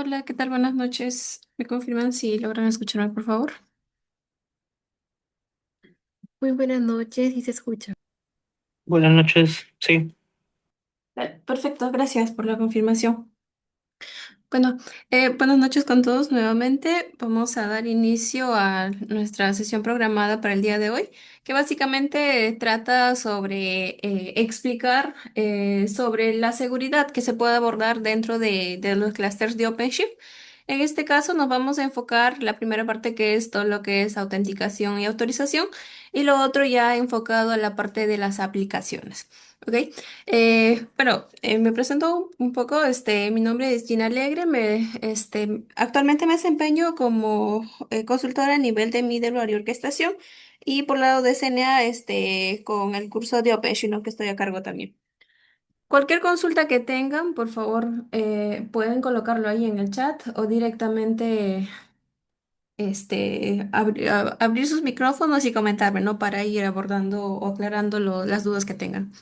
Hola, ¿qué tal? Buenas noches. ¿Me confirman si logran escucharme, por favor? Muy buenas noches, y se escucha. Buenas noches, sí. Perfecto, gracias por la confirmación. Bueno, buenas noches con todos nuevamente. Vamos a dar inicio a nuestra sesión programada para el día de hoy, que básicamente trata sobre explicar sobre la seguridad que se puede abordar dentro de los clusters de OpenShift. En este caso nos vamos a enfocar la primera parte que es todo lo que es autenticación y autorización y lo otro ya enfocado a la parte de las aplicaciones. ¿Ok? Me presento un poco, mi nombre es Gina Alegre, actualmente me desempeño como consultora a nivel de middleware y orquestación y por lado de CNA, con el curso de OpenShift, ¿no? Que estoy a cargo también. Cualquier consulta que tengan, por favor, pueden colocarlo ahí en el chat o directamente, abrir sus micrófonos y comentarme, ¿no? Para ir abordando o aclarando las dudas que tengan.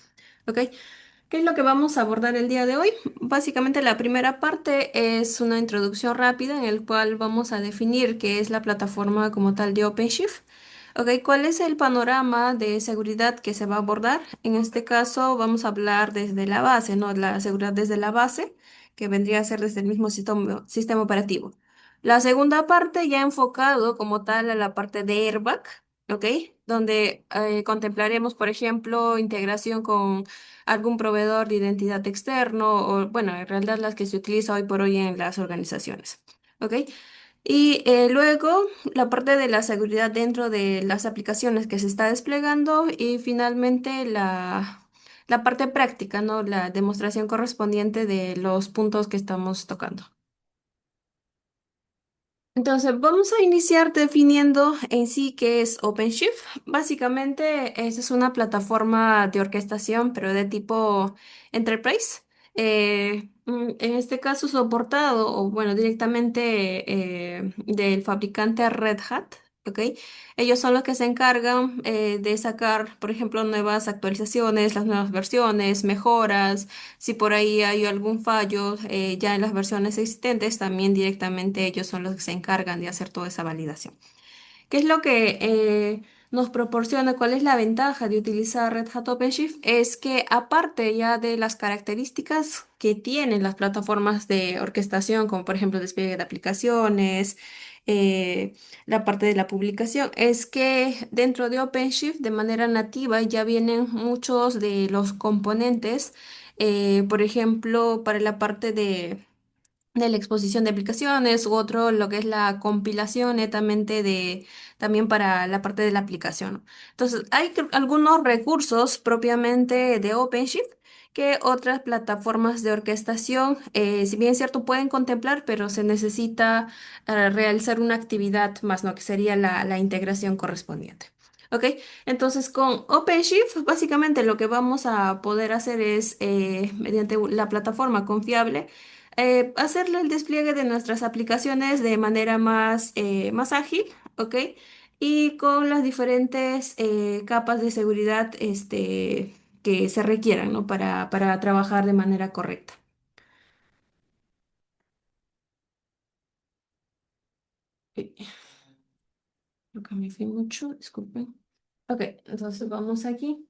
¿Ok? ¿Qué es lo que vamos a abordar el día de hoy? Básicamente la primera parte es una introducción rápida en el cual vamos a definir qué es la plataforma como tal de OpenShift. Ok, ¿cuál es el panorama de seguridad que se va a abordar? En este caso vamos a hablar desde la base, ¿no? La seguridad desde la base, que vendría a ser desde el mismo sistema operativo. La segunda parte ya enfocado como tal a la parte de airbag, ¿ok? Donde contemplaremos, por ejemplo, integración con algún proveedor de identidad externo o, bueno, en realidad las que se utiliza hoy por hoy en las organizaciones. ¿Ok? Y luego la parte de la seguridad dentro de las aplicaciones que se está desplegando y finalmente la parte práctica, ¿no? La demostración correspondiente de los puntos que estamos tocando. Entonces, vamos a iniciar definiendo en sí qué es OpenShift. Básicamente, es una plataforma de orquestación, pero de tipo Enterprise. En este caso, soportado, o bueno, directamente del fabricante Red Hat. ¿Ok? Ellos son los que se encargan de sacar, por ejemplo, nuevas actualizaciones, las nuevas versiones, mejoras. Si por ahí hay algún fallo ya en las versiones existentes, también directamente ellos son los que se encargan de hacer toda esa validación. ¿Qué es lo que nos proporciona? ¿Cuál es la ventaja de utilizar Red Hat OpenShift? Es que aparte ya de las características que tienen las plataformas de orquestación, como por ejemplo despliegue de aplicaciones, eh, la parte de la publicación, es que dentro de OpenShift de manera nativa ya vienen muchos de los componentes, por ejemplo, para la parte de la exposición de aplicaciones, u otro lo que es la compilación netamente de también para la parte de la aplicación, ¿no? Entonces, hay algunos recursos propiamente de OpenShift que otras plataformas de orquestación, si bien es cierto, pueden contemplar, pero se necesita realizar una actividad más, ¿no? Que sería la integración correspondiente. ¿Ok? Entonces, con OpenShift, básicamente lo que vamos a poder hacer es, mediante la plataforma confiable, hacerle el despliegue de nuestras aplicaciones de manera más ágil, ¿ok? Y con las diferentes capas de seguridad que se requieran, ¿no? Para trabajar de manera correcta. Ok, creo que me fui mucho, disculpen. Ok, entonces vamos aquí.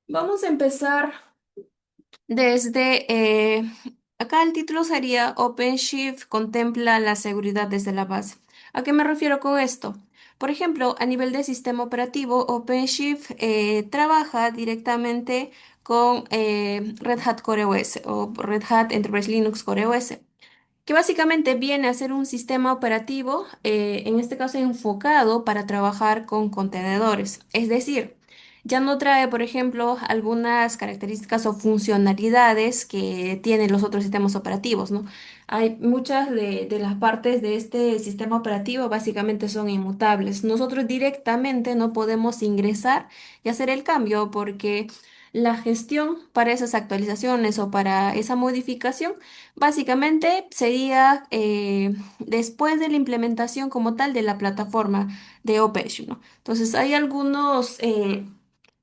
Vamos a empezar. Desde acá el título sería OpenShift contempla la seguridad desde la base. ¿A qué me refiero con esto? Por ejemplo, a nivel de sistema operativo, OpenShift trabaja directamente con Red Hat Core OS o Red Hat Enterprise Linux Core OS, que básicamente viene a ser un sistema operativo, en este caso enfocado para trabajar con contenedores. Es decir, ya no trae, por ejemplo, algunas características o funcionalidades que tienen los otros sistemas operativos, ¿no? Hay muchas de las partes de este sistema operativo básicamente son inmutables. Nosotros directamente no podemos ingresar y hacer el cambio porque la gestión para esas actualizaciones o para esa modificación básicamente sería después de la implementación como tal de la plataforma de OpenShift, ¿no? Entonces hay algunos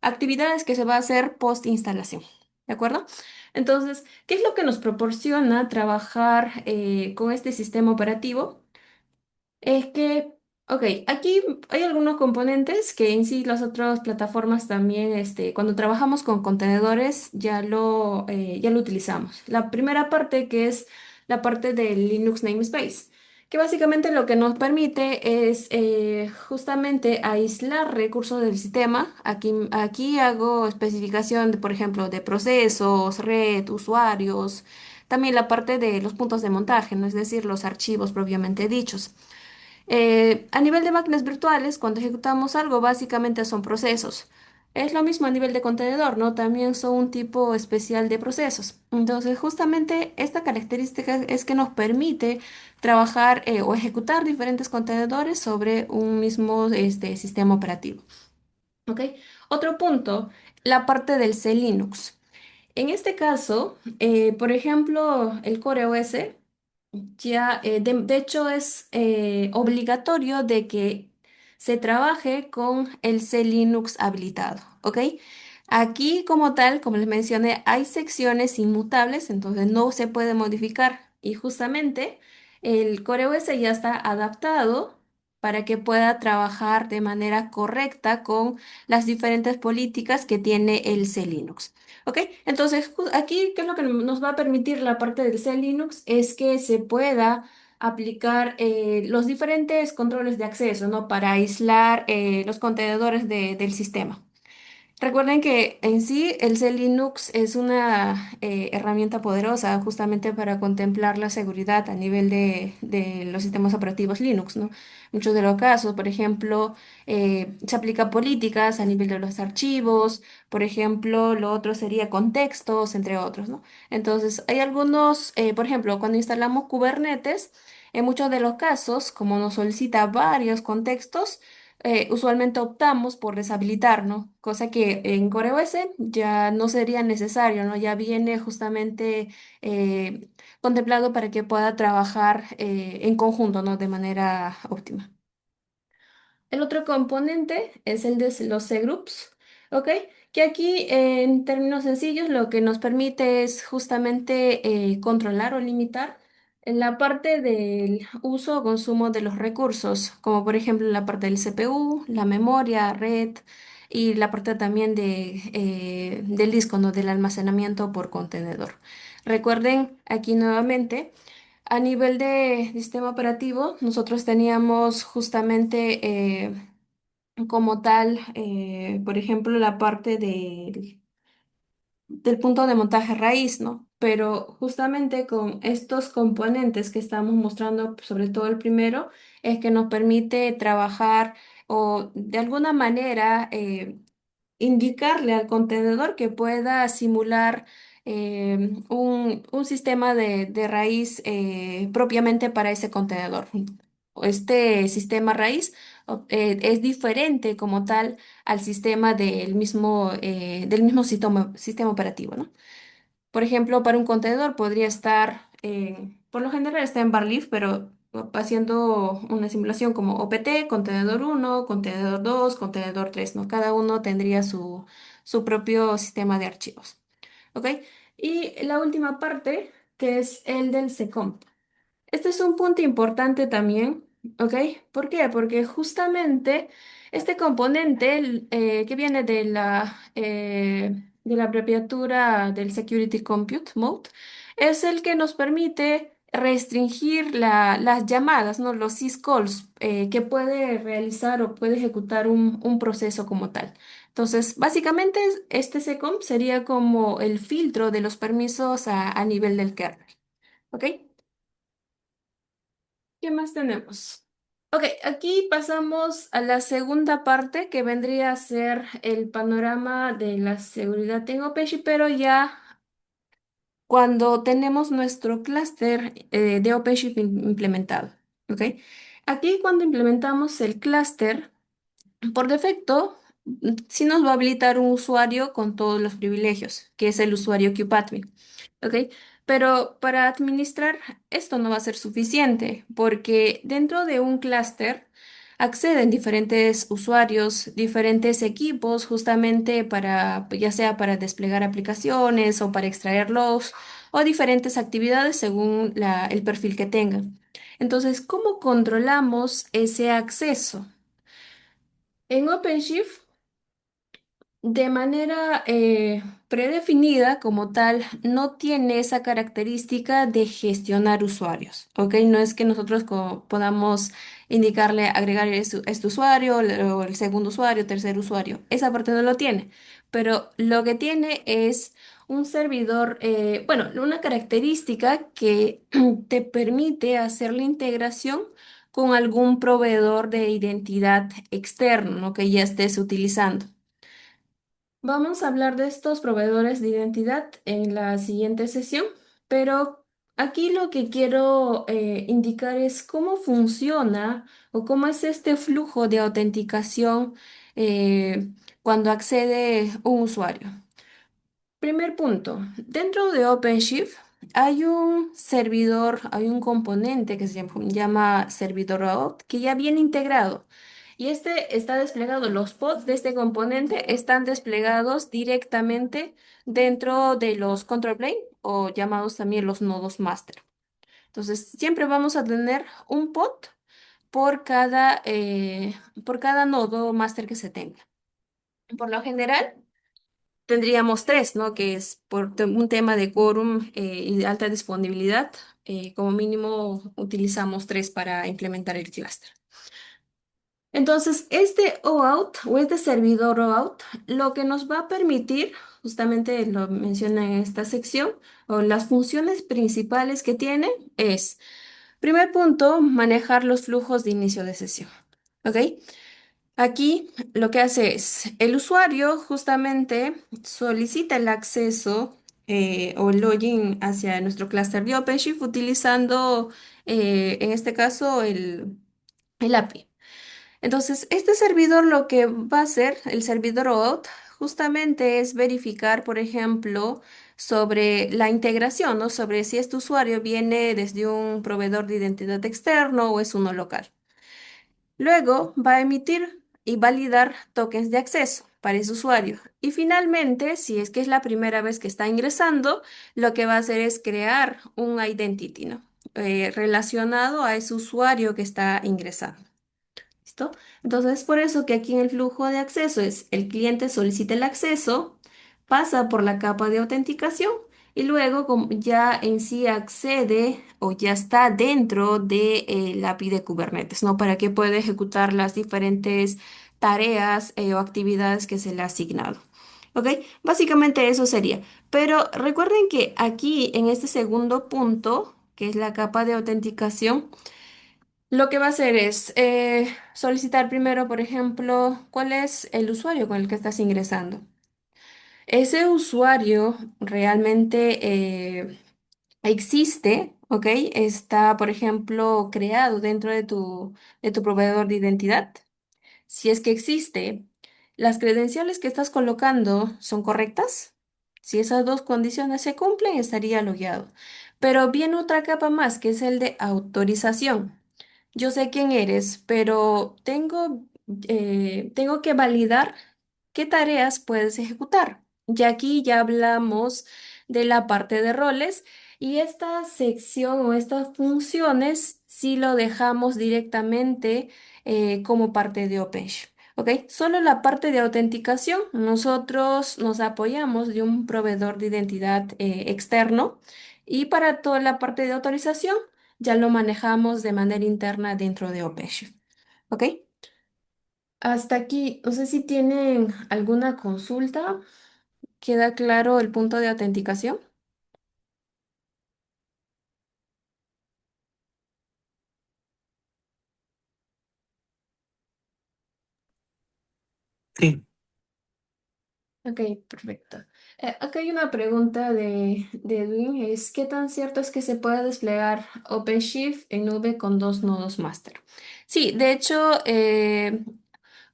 actividades que se va a hacer post instalación. ¿De acuerdo? Entonces, ¿qué es lo que nos proporciona trabajar con este sistema operativo? Es que, ok, aquí hay algunos componentes que en sí las otras plataformas también, cuando trabajamos con contenedores, ya lo utilizamos. La primera parte que es la parte del Linux namespace, que básicamente lo que nos permite es justamente aislar recursos del sistema. Aquí hago especificación de, por ejemplo, de procesos, red, usuarios, también la parte de los puntos de montaje, ¿no? Es decir, los archivos propiamente dichos. A nivel de máquinas virtuales, cuando ejecutamos algo, básicamente son procesos. Es lo mismo a nivel de contenedor, ¿no? También son un tipo especial de procesos. Entonces, justamente esta característica es que nos permite trabajar o ejecutar diferentes contenedores sobre un mismo sistema operativo. ¿Ok? Otro punto, la parte del C Linux. En este caso, por ejemplo, el Core OS. Ya, de hecho, es obligatorio de que se trabaje con el C Linux habilitado, ¿ok? Aquí, como tal, como les mencioné, hay secciones inmutables, entonces no se puede modificar. Y justamente el Core OS ya está adaptado para que pueda trabajar de manera correcta con las diferentes políticas que tiene el C Linux. ¿Ok? Entonces, aquí, ¿qué es lo que nos va a permitir la parte del C Linux? Es que se pueda aplicar los diferentes controles de acceso, ¿no? Para aislar los contenedores del sistema. Recuerden que en sí el C Linux es una herramienta poderosa justamente para contemplar la seguridad a nivel de los sistemas operativos Linux, ¿no? Muchos de los casos, por ejemplo, se aplica políticas a nivel de los archivos, por ejemplo, lo otro sería contextos, entre otros, ¿no? Entonces, hay algunos, por ejemplo, cuando instalamos Kubernetes, en muchos de los casos, como nos solicita varios contextos, usualmente optamos por deshabilitar, ¿no? Cosa que en CoreOS ya no sería necesario, ¿no? Ya viene justamente eh, contemplado para que pueda trabajar en conjunto, ¿no? De manera óptima. El otro componente es el de los C-groups, ¿ok? Que aquí, en términos sencillos, lo que nos permite es justamente controlar o limitar en la parte del uso o consumo de los recursos, como por ejemplo la parte del CPU, la memoria, red y la parte también del disco, ¿no? Del almacenamiento por contenedor. Recuerden aquí nuevamente. A nivel de sistema operativo, nosotros teníamos justamente como tal, por ejemplo, la parte del punto de montaje raíz, ¿no? Pero justamente con estos componentes que estamos mostrando, sobre todo el primero, es que nos permite trabajar o de alguna manera indicarle al contenedor que pueda simular un sistema de raíz propiamente para ese contenedor. Este sistema raíz es diferente como tal al sistema del mismo sistema operativo, ¿no? Por ejemplo, para un contenedor podría estar, por lo general está en Barleaf, pero haciendo una simulación como OPT, contenedor uno, contenedor 2, contenedor 3, ¿no? Cada uno tendría su propio sistema de archivos, ¿ok? Y la última parte, que es el del SECOM. Este es un punto importante también, ¿ok? ¿Por qué? Porque justamente este componente que viene de la abreviatura del Security Compute Mode es el que nos permite restringir las llamadas, ¿no? Los syscalls que puede realizar o puede ejecutar un proceso como tal. Entonces, básicamente este SECOM sería como el filtro de los permisos a nivel del kernel, ¿ok? ¿Qué más tenemos? Ok, aquí pasamos a la segunda parte que vendría a ser el panorama de la seguridad en OpenShift, pero ya cuando tenemos nuestro clúster de OpenShift implementado. Ok, aquí cuando implementamos el clúster, por defecto, sí nos va a habilitar un usuario con todos los privilegios, que es el usuario KubeAdmin. ¿Ok? Pero para administrar esto no va a ser suficiente, porque dentro de un clúster acceden diferentes usuarios, diferentes equipos, justamente para, ya sea para desplegar aplicaciones o para extraerlos o diferentes actividades según el perfil que tengan. Entonces, ¿cómo controlamos ese acceso? En OpenShift de manera predefinida como tal, no tiene esa característica de gestionar usuarios, ¿ok? No es que nosotros podamos indicarle agregar este usuario, o el segundo usuario, tercer usuario. Esa parte no lo tiene, pero lo que tiene es un servidor, bueno, una característica que te permite hacer la integración con algún proveedor de identidad externo, ¿no? Que ya estés utilizando. Vamos a hablar de estos proveedores de identidad en la siguiente sesión, pero aquí lo que quiero indicar es cómo funciona o cómo es este flujo de autenticación cuando accede un usuario. Primer punto, dentro de OpenShift hay un servidor, hay un componente que se llama servidor route que ya viene integrado. Y este está desplegado, los pods de este componente están desplegados directamente dentro de los control plane o llamados también los nodos master. Entonces, siempre vamos a tener un pod por cada nodo master que se tenga. Por lo general, tendríamos tres, ¿no? Que es por un tema de quórum y de alta disponibilidad. Como mínimo utilizamos tres para implementar el cluster. Entonces, este OAuth o este servidor OAuth lo que nos va a permitir, justamente lo menciona en esta sección, o las funciones principales que tiene es, primer punto, manejar los flujos de inicio de sesión. ¿Ok? Aquí lo que hace es, el usuario justamente solicita el acceso o el login hacia nuestro clúster de OpenShift utilizando, en este caso, el API. Entonces, este servidor lo que va a hacer, el servidor OAuth, justamente es verificar, por ejemplo, sobre la integración, ¿no? Sobre si este usuario viene desde un proveedor de identidad externo o es uno local. Luego va a emitir y validar tokens de acceso para ese usuario. Y finalmente, si es que es la primera vez que está ingresando, lo que va a hacer es crear un identity, ¿no? Relacionado a ese usuario que está ingresando. ¿Listo? Entonces, es por eso que aquí en el flujo de acceso es el cliente solicita el acceso, pasa por la capa de autenticación y luego como ya en sí accede o ya está dentro de la API de Kubernetes, ¿no? Para que pueda ejecutar las diferentes tareas o actividades que se le ha asignado. ¿Ok? Básicamente eso sería. Pero recuerden que aquí en este segundo punto, que es la capa de autenticación, lo que va a hacer es solicitar primero, por ejemplo, cuál es el usuario con el que estás ingresando. Ese usuario realmente existe, ¿ok? Está, por ejemplo, creado dentro de tu proveedor de identidad. Si es que existe, las credenciales que estás colocando son correctas. Si esas dos condiciones se cumplen, estaría logueado. Pero viene otra capa más, que es el de autorización. Yo sé quién eres, pero tengo que validar qué tareas puedes ejecutar. Ya aquí ya hablamos de la parte de roles y esta sección o estas funciones sí lo dejamos directamente como parte de OpenShift. ¿Ok? Solo la parte de autenticación, nosotros nos apoyamos de un proveedor de identidad externo y para toda la parte de autorización ya lo manejamos de manera interna dentro de OpenShift. ¿Ok? Hasta aquí, no sé si tienen alguna consulta. ¿Queda claro el punto de autenticación? Sí, Ok, perfecto. Acá hay una pregunta de Edwin, es ¿qué tan cierto es que se puede desplegar OpenShift en nube con dos nodos master? Sí, de hecho,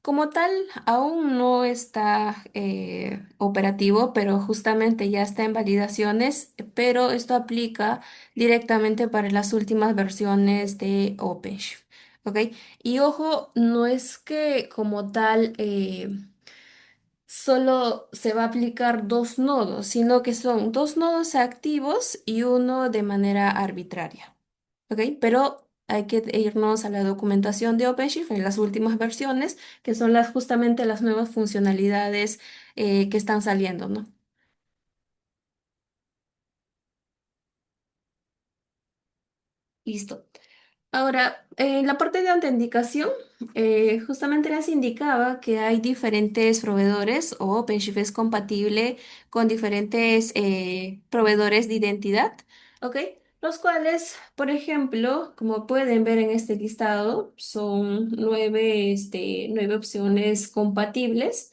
como tal, aún no está operativo, pero justamente ya está en validaciones, pero esto aplica directamente para las últimas versiones de OpenShift. ¿ok? Y ojo, no es que como tal solo se va a aplicar dos nodos, sino que son dos nodos activos y uno de manera arbitraria, ¿ok? Pero hay que irnos a la documentación de OpenShift en las últimas versiones, que son justamente las nuevas funcionalidades que están saliendo, ¿no? Listo. Ahora, en la parte de autenticación, justamente les indicaba que hay diferentes proveedores o OpenShift es compatible con diferentes proveedores de identidad, ¿ok? Los cuales, por ejemplo, como pueden ver en este listado, son nueve opciones compatibles.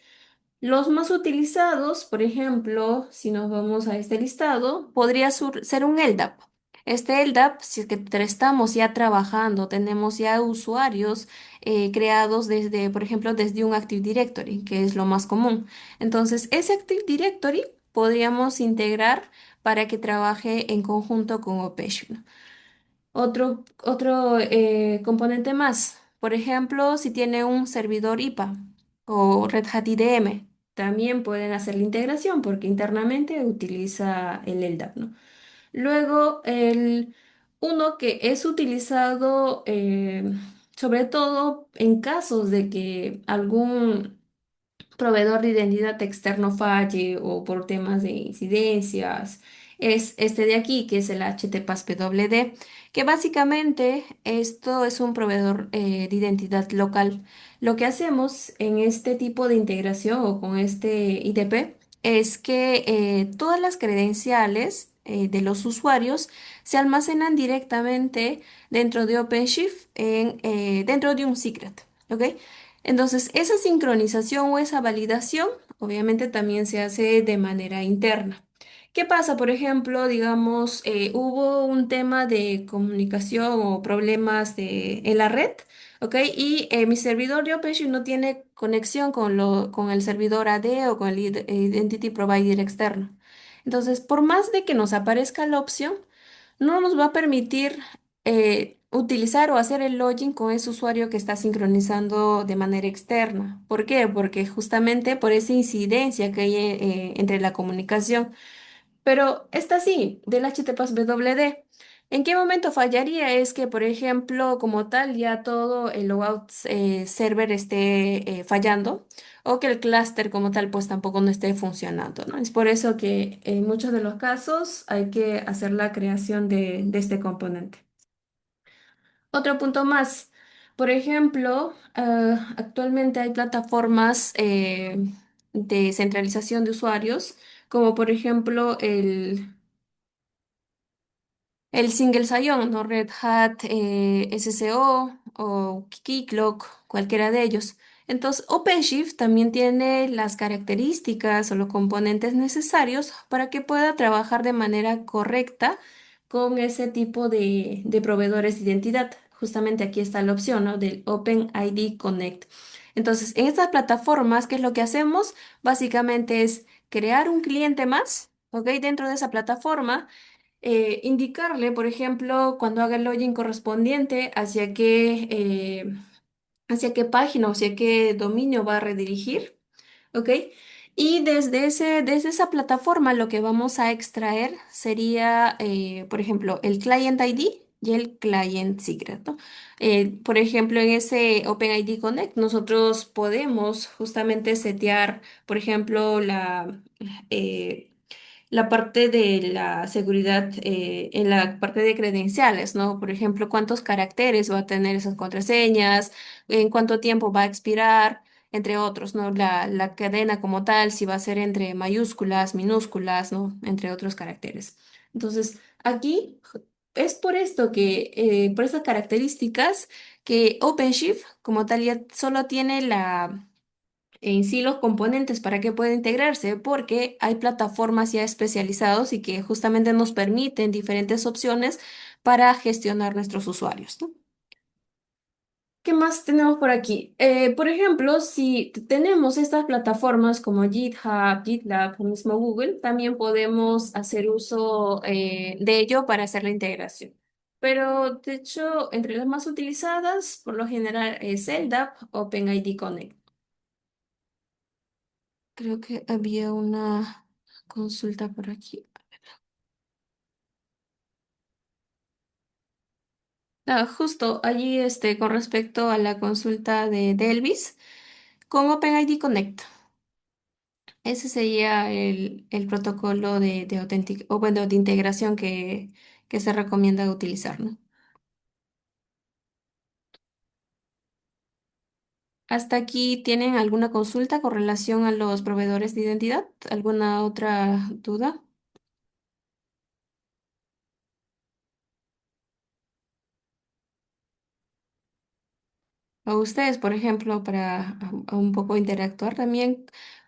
Los más utilizados, por ejemplo, si nos vamos a este listado, podría ser un LDAP. Este LDAP, si es que estamos ya trabajando, tenemos ya usuarios creados desde, por ejemplo, desde un Active Directory, que es lo más común. Entonces, ese Active Directory podríamos integrar para que trabaje en conjunto con OpenShift. Otro componente más, por ejemplo, si tiene un servidor IPA o Red Hat IDM, también pueden hacer la integración porque internamente utiliza el LDAP, ¿no? Luego, uno que es utilizado sobre todo en casos de que algún proveedor de identidad externo falle o por temas de incidencias, es este de aquí, que es el HTTPS PWD, que básicamente esto es un proveedor de identidad local. Lo que hacemos en este tipo de integración o con este IDP es que todas las credenciales de los usuarios se almacenan directamente dentro de OpenShift dentro de un secret. ¿Ok? Entonces, esa sincronización o esa validación obviamente también se hace de manera interna. ¿Qué pasa? Por ejemplo, digamos, hubo un tema de comunicación o problemas en la red, ¿ok? Y mi servidor de OpenShift no tiene conexión con el servidor AD o con el Identity Provider externo. Entonces, por más de que nos aparezca la opción, no nos va a permitir utilizar o hacer el login con ese usuario que está sincronizando de manera externa. ¿Por qué? Porque justamente por esa incidencia que hay entre la comunicación. Pero esta sí, del HTTPS WD. ¿En qué momento fallaría? Es que, por ejemplo, como tal, ya todo el logout server esté fallando o que el clúster como tal pues tampoco no esté funcionando, ¿no? Es por eso que en muchos de los casos hay que hacer la creación de este componente. Otro punto más. Por ejemplo, actualmente hay plataformas de centralización de usuarios, como por ejemplo el Single Sign-On, ¿no? Red Hat, SSO o Keycloak, cualquiera de ellos. Entonces, OpenShift también tiene las características o los componentes necesarios para que pueda trabajar de manera correcta con ese tipo de proveedores de identidad. Justamente aquí está la opción, ¿no? Del OpenID Connect. Entonces, en estas plataformas, ¿qué es lo que hacemos? Básicamente es crear un cliente más, ¿ok? Dentro de esa plataforma indicarle, por ejemplo, cuando haga el login correspondiente, hacia qué página o hacia qué dominio va a redirigir, ¿ok? Y desde esa plataforma lo que vamos a extraer sería, por ejemplo, el Client ID y el Client Secret, ¿no? Por ejemplo, en ese OpenID Connect nosotros podemos justamente setear, por ejemplo, eh, la parte de la seguridad en la parte de credenciales, ¿no? Por ejemplo, cuántos caracteres va a tener esas contraseñas, en cuánto tiempo va a expirar, entre otros, ¿no? La cadena como tal, si va a ser entre mayúsculas, minúsculas, ¿no? Entre otros caracteres. Entonces, aquí es por esto que, por esas características, que OpenShift como tal ya solo tiene en sí los componentes para que pueda integrarse, porque hay plataformas ya especializados y que justamente nos permiten diferentes opciones para gestionar nuestros usuarios, ¿no? ¿Qué más tenemos por aquí? Por ejemplo, si tenemos estas plataformas como GitHub, GitLab o mismo Google, también podemos hacer uso de ello para hacer la integración. Pero de hecho, entre las más utilizadas, por lo general es LDAP, OpenID Connect. Creo que había una consulta por aquí. Ah, justo allí, con respecto a la consulta de Elvis, con OpenID Connect. Ese sería el protocolo o bueno, de integración que se recomienda utilizar, ¿no? ¿Hasta aquí tienen alguna consulta con relación a los proveedores de identidad? ¿Alguna otra duda? O ustedes, por ejemplo, para a un poco interactuar también,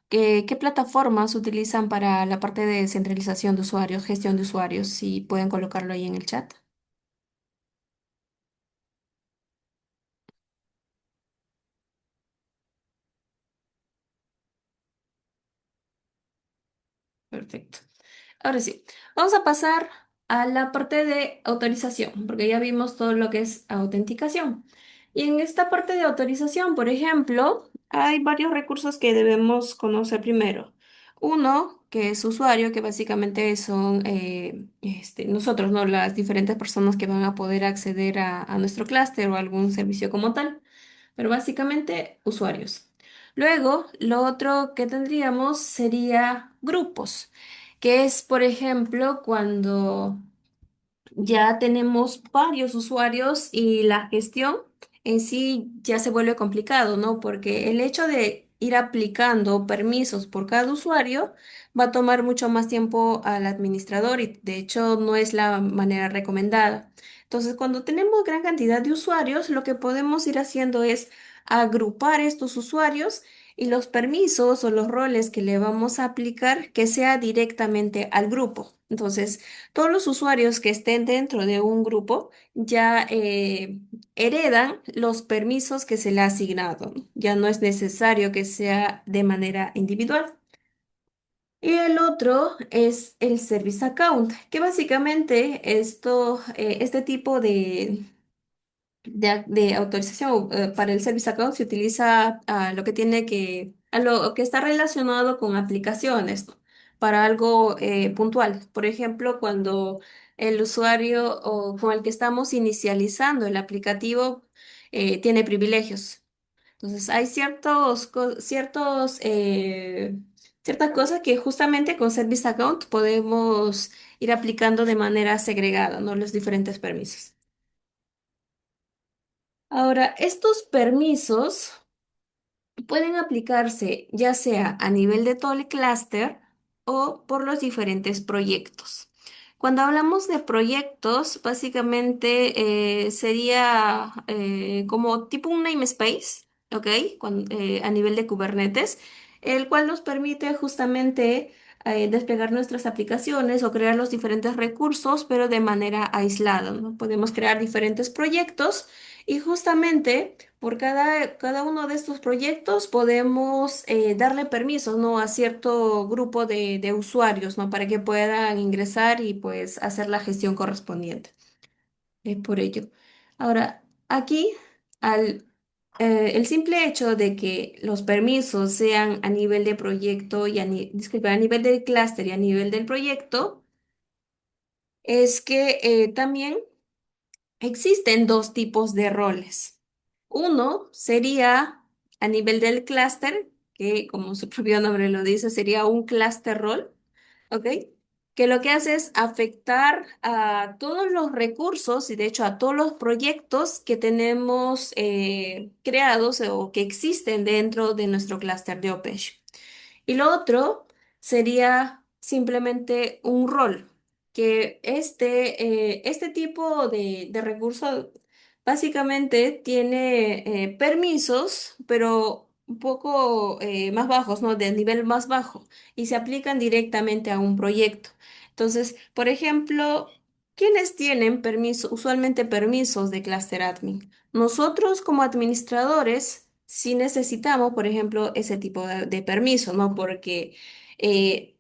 ¿qué plataformas utilizan para la parte de centralización de usuarios, gestión de usuarios? Si pueden colocarlo ahí en el chat. Perfecto. Ahora sí, vamos a pasar a la parte de autorización, porque ya vimos todo lo que es autenticación. Y en esta parte de autorización, por ejemplo, hay varios recursos que debemos conocer primero. Uno, que es usuario, que básicamente son nosotros, ¿no? Las diferentes personas que van a poder acceder a nuestro clúster o a algún servicio como tal, pero básicamente usuarios. Luego, lo otro que tendríamos sería grupos, que es, por ejemplo, cuando ya tenemos varios usuarios y la gestión en sí ya se vuelve complicado, ¿no? Porque el hecho de ir aplicando permisos por cada usuario va a tomar mucho más tiempo al administrador y de hecho no es la manera recomendada. Entonces, cuando tenemos gran cantidad de usuarios, lo que podemos ir haciendo es agrupar estos usuarios y los permisos o los roles que le vamos a aplicar que sea directamente al grupo. Entonces, todos los usuarios que estén dentro de un grupo ya heredan los permisos que se le ha asignado. Ya no es necesario que sea de manera individual. Y el otro es el Service Account, que básicamente este tipo de autorización para el Service Account se utiliza a lo que está relacionado con aplicaciones, ¿no? Para algo puntual. Por ejemplo, cuando el usuario o con el que estamos inicializando el aplicativo tiene privilegios. Entonces, hay ciertas cosas que justamente con Service Account podemos ir aplicando de manera segregada, ¿no? Los diferentes permisos. Ahora, estos permisos pueden aplicarse ya sea a nivel de todo el clúster o por los diferentes proyectos. Cuando hablamos de proyectos, básicamente sería como tipo un namespace, ¿ok? A nivel de Kubernetes, el cual nos permite justamente desplegar nuestras aplicaciones o crear los diferentes recursos, pero de manera aislada, ¿no? Podemos crear diferentes proyectos y justamente por cada uno de estos proyectos podemos darle permisos, ¿no? A cierto grupo de usuarios, ¿no? Para que puedan ingresar y pues hacer la gestión correspondiente. Por ello. Ahora, aquí, el simple hecho de que los permisos sean a nivel de proyecto disculpa, a nivel del clúster y a nivel del proyecto, es que también existen dos tipos de roles. Uno sería a nivel del clúster, que como su propio nombre lo dice, sería un clúster role, ¿ok? Que lo que hace es afectar a todos los recursos y de hecho a todos los proyectos que tenemos creados o que existen dentro de nuestro clúster de OpenShift. Y lo otro sería simplemente un rol, que este tipo de recurso básicamente tiene permisos, pero un poco más bajos, ¿no? De nivel más bajo, y se aplican directamente a un proyecto. Entonces, por ejemplo, ¿quiénes tienen usualmente permisos de Cluster Admin? Nosotros como administradores sí necesitamos, por ejemplo, ese tipo de permiso, ¿no? Porque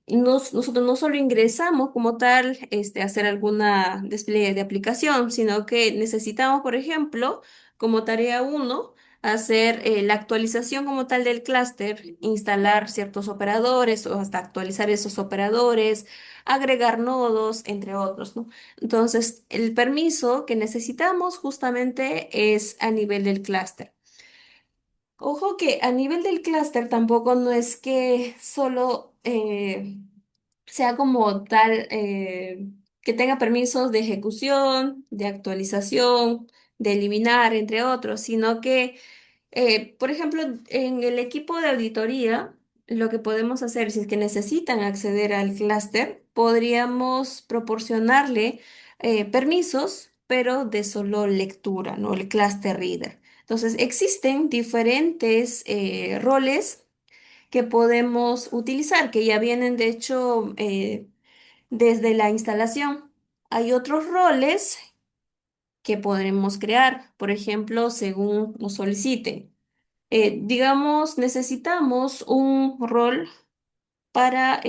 nosotros no solo ingresamos como tal a hacer alguna despliegue de aplicación, sino que necesitamos, por ejemplo, como tarea uno, hacer la actualización como tal del clúster, instalar ciertos operadores o hasta actualizar esos operadores, agregar nodos, entre otros, ¿no? Entonces, el permiso que necesitamos justamente es a nivel del clúster. Ojo que a nivel del clúster tampoco no es que solo sea como tal que tenga permisos de ejecución, de actualización, de eliminar, entre otros, sino que por ejemplo, en el equipo de auditoría, lo que podemos hacer, si es que necesitan acceder al clúster, podríamos proporcionarle permisos, pero de solo lectura, ¿no? El cluster reader. Entonces, existen diferentes roles que podemos utilizar, que ya vienen, de hecho, desde la instalación. Hay otros roles que podremos crear, por ejemplo, según nos soliciten. Digamos, necesitamos un rol para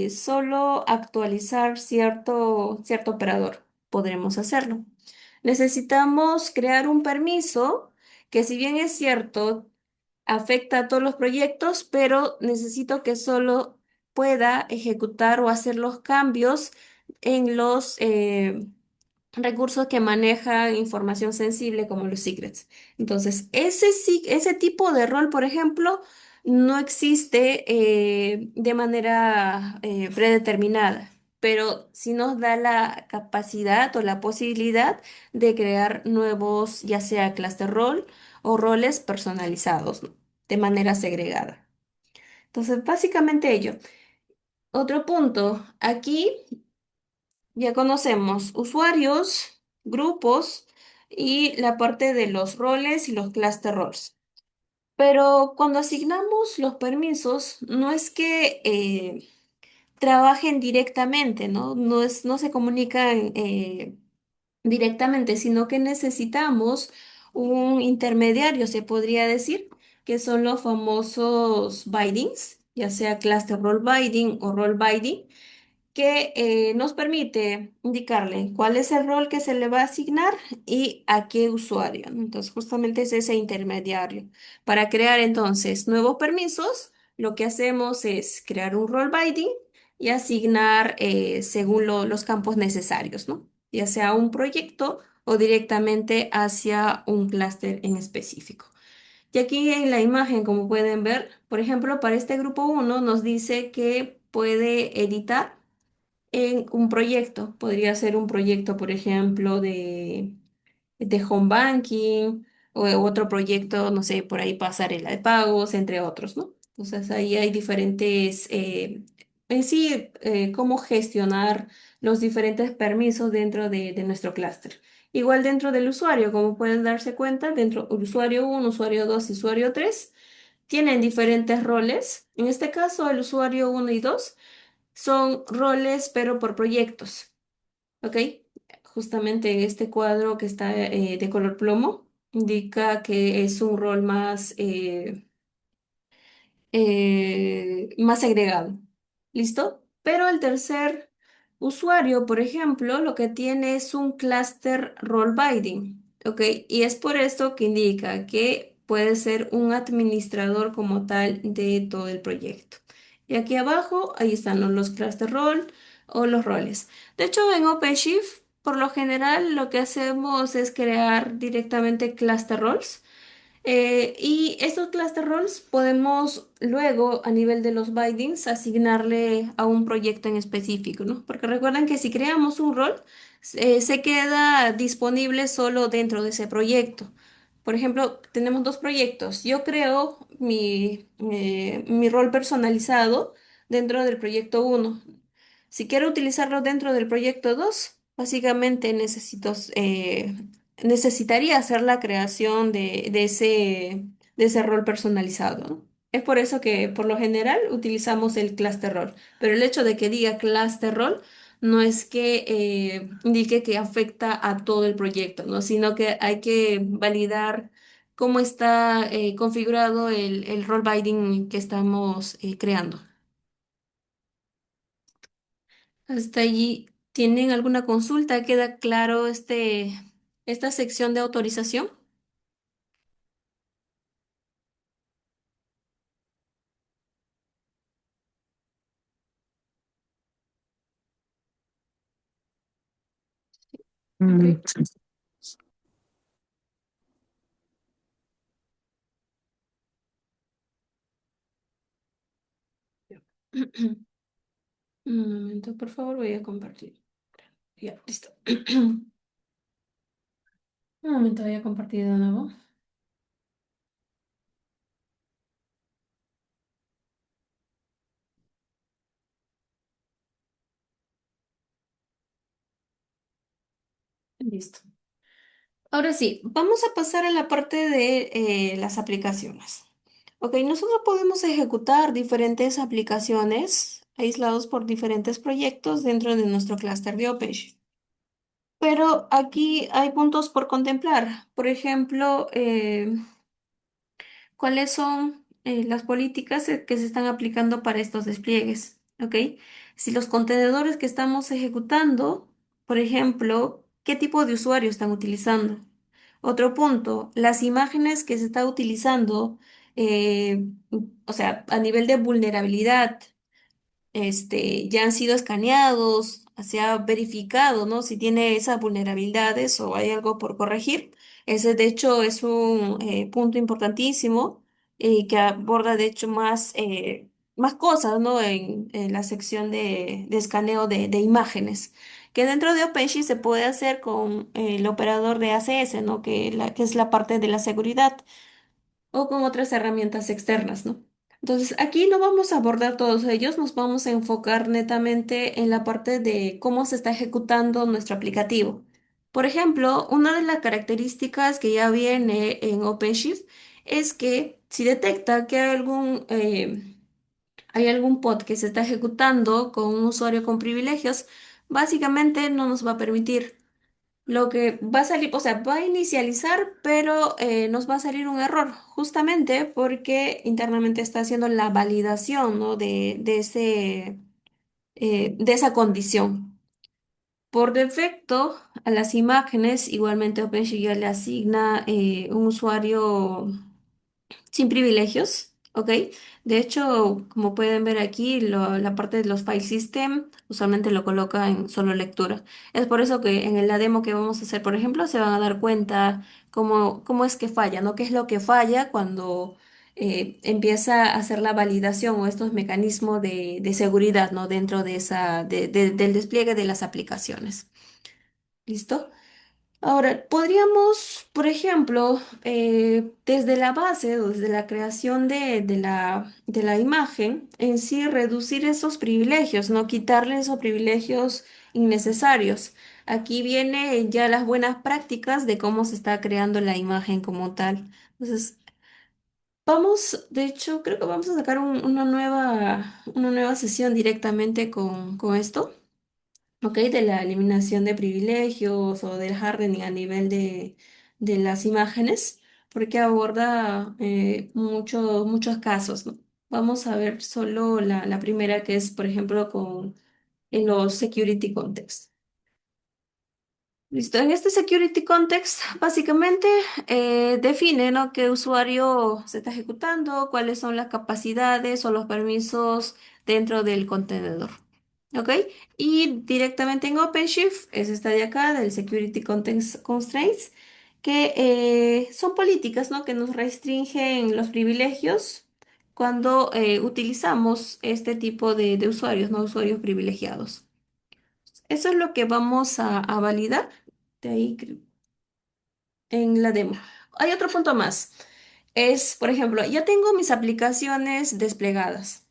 solo actualizar cierto operador. Podremos hacerlo. Necesitamos crear un permiso que, si bien es cierto, afecta a todos los proyectos, pero necesito que solo pueda ejecutar o hacer los cambios en los recursos que manejan información sensible como los secrets. Entonces, ese tipo de rol, por ejemplo, no existe de manera predeterminada, pero sí nos da la capacidad o la posibilidad de crear nuevos, ya sea cluster role o roles personalizados, ¿no? De manera segregada. Entonces, básicamente ello. Otro punto, aquí ya conocemos usuarios, grupos y la parte de los roles y los cluster roles. Pero cuando asignamos los permisos, no es que trabajen directamente, ¿no? No se comunican directamente, sino que necesitamos un intermediario, se podría decir, que son los famosos bindings, ya sea cluster role binding o role binding que nos permite indicarle cuál es el rol que se le va a asignar y a qué usuario, ¿no? Entonces, justamente es ese intermediario. Para crear entonces nuevos permisos, lo que hacemos es crear un role binding y asignar según los campos necesarios, ¿no? Ya sea un proyecto o directamente hacia un clúster en específico. Y aquí en la imagen, como pueden ver, por ejemplo, para este grupo uno nos dice que puede editar en un proyecto. Podría ser un proyecto, por ejemplo, de home banking o otro proyecto, no sé, por ahí pasarela de pagos, entre otros, ¿no? Entonces ahí hay diferentes, en sí, cómo gestionar los diferentes permisos dentro de nuestro clúster. Igual dentro del usuario, como pueden darse cuenta, dentro del usuario uno, usuario 2 y usuario 3 tienen diferentes roles. En este caso, el usuario uno y 2 son roles, pero por proyectos, ¿ok? Justamente en este cuadro que está de color plomo, indica que es un rol más segregado. ¿Listo? Pero el tercer usuario, por ejemplo, lo que tiene es un cluster role binding, ¿ok? Y es por esto que indica que puede ser un administrador como tal de todo el proyecto. Y aquí abajo, ahí están los cluster role o los roles. De hecho, en OpenShift, por lo general, lo que hacemos es crear directamente cluster roles y estos cluster roles podemos luego, a nivel de los bindings, asignarle a un proyecto en específico, ¿no? Porque recuerden que si creamos un rol, se queda disponible solo dentro de ese proyecto. Por ejemplo, tenemos dos proyectos. Yo creo mi rol personalizado dentro del proyecto uno. Si quiero utilizarlo dentro del proyecto 2, básicamente necesitaría hacer la creación de ese rol personalizado, ¿no? Es por eso que por lo general utilizamos el cluster role, pero el hecho de que diga cluster role no es que indique que afecta a todo el proyecto, ¿no? Sino que hay que validar cómo está configurado el role binding que estamos creando. Hasta allí, ¿tienen alguna consulta? ¿Queda claro esta sección de autorización? Ok. Mm, Un momento, por favor, voy a compartir. Ya, listo. Un momento, voy a compartir de nuevo. Listo. Ahora sí, vamos a pasar a la parte de las aplicaciones. Ok, nosotros podemos ejecutar diferentes aplicaciones aislados por diferentes proyectos dentro de nuestro clúster de OpenShift. Pero aquí hay puntos por contemplar. Por ejemplo, ¿cuáles son las políticas que se están aplicando para estos despliegues? ¿Ok? Si los contenedores que estamos ejecutando, por ejemplo, ¿qué tipo de usuario están utilizando? Otro punto, las imágenes que se está utilizando, eh, o sea, a nivel de vulnerabilidad ya han sido escaneados, se ha verificado, ¿no? Si tiene esas vulnerabilidades o hay algo por corregir. Ese, de hecho, es un punto importantísimo y que aborda, de hecho, más cosas, ¿no? En la sección de escaneo de imágenes, que dentro de OpenShift se puede hacer con el operador de ACS, ¿no? Que es la parte de la seguridad o con otras herramientas externas, ¿no? Entonces, aquí no vamos a abordar todos ellos, nos vamos a enfocar netamente en la parte de cómo se está ejecutando nuestro aplicativo. Por ejemplo, una de las características que ya viene en OpenShift es que si detecta que hay algún pod que se está ejecutando con un usuario con privilegios, básicamente no nos va a permitir. Lo que va a salir, o sea, va a inicializar, pero nos va a salir un error, justamente porque internamente está haciendo la validación, ¿no? De esa condición. Por defecto, a las imágenes, igualmente OpenShift ya le asigna un usuario sin privilegios, ¿ok? De hecho, como pueden ver aquí, la parte de los file system usualmente lo coloca en solo lectura. Es por eso que en la demo que vamos a hacer, por ejemplo, se van a dar cuenta cómo es que falla, ¿no? ¿Qué es lo que falla cuando empieza a hacer la validación o estos mecanismos de seguridad, ¿no? Dentro del despliegue de las aplicaciones. ¿Listo? Ahora, podríamos, por ejemplo, desde la base o desde la creación de la imagen, en sí reducir esos privilegios, no quitarle esos privilegios innecesarios. Aquí vienen ya las buenas prácticas de cómo se está creando la imagen como tal. Entonces, de hecho, creo que vamos a sacar una nueva sesión directamente con esto. ¿Ok? De la eliminación de privilegios o del hardening a nivel de las imágenes, porque aborda muchos casos, ¿no? Vamos a ver solo la primera, que es, por ejemplo, en los security context. Listo, en este security context, básicamente define, ¿no? Qué usuario se está ejecutando, cuáles son las capacidades o los permisos dentro del contenedor. ¿Ok? Y directamente en OpenShift es esta de acá, del Security Context Constraints, que son políticas, ¿no? Que nos restringen los privilegios cuando utilizamos este tipo de usuarios, ¿no? Usuarios privilegiados. Eso es lo que vamos a validar de ahí en la demo. Hay otro punto más. Es, por ejemplo, ya tengo mis aplicaciones desplegadas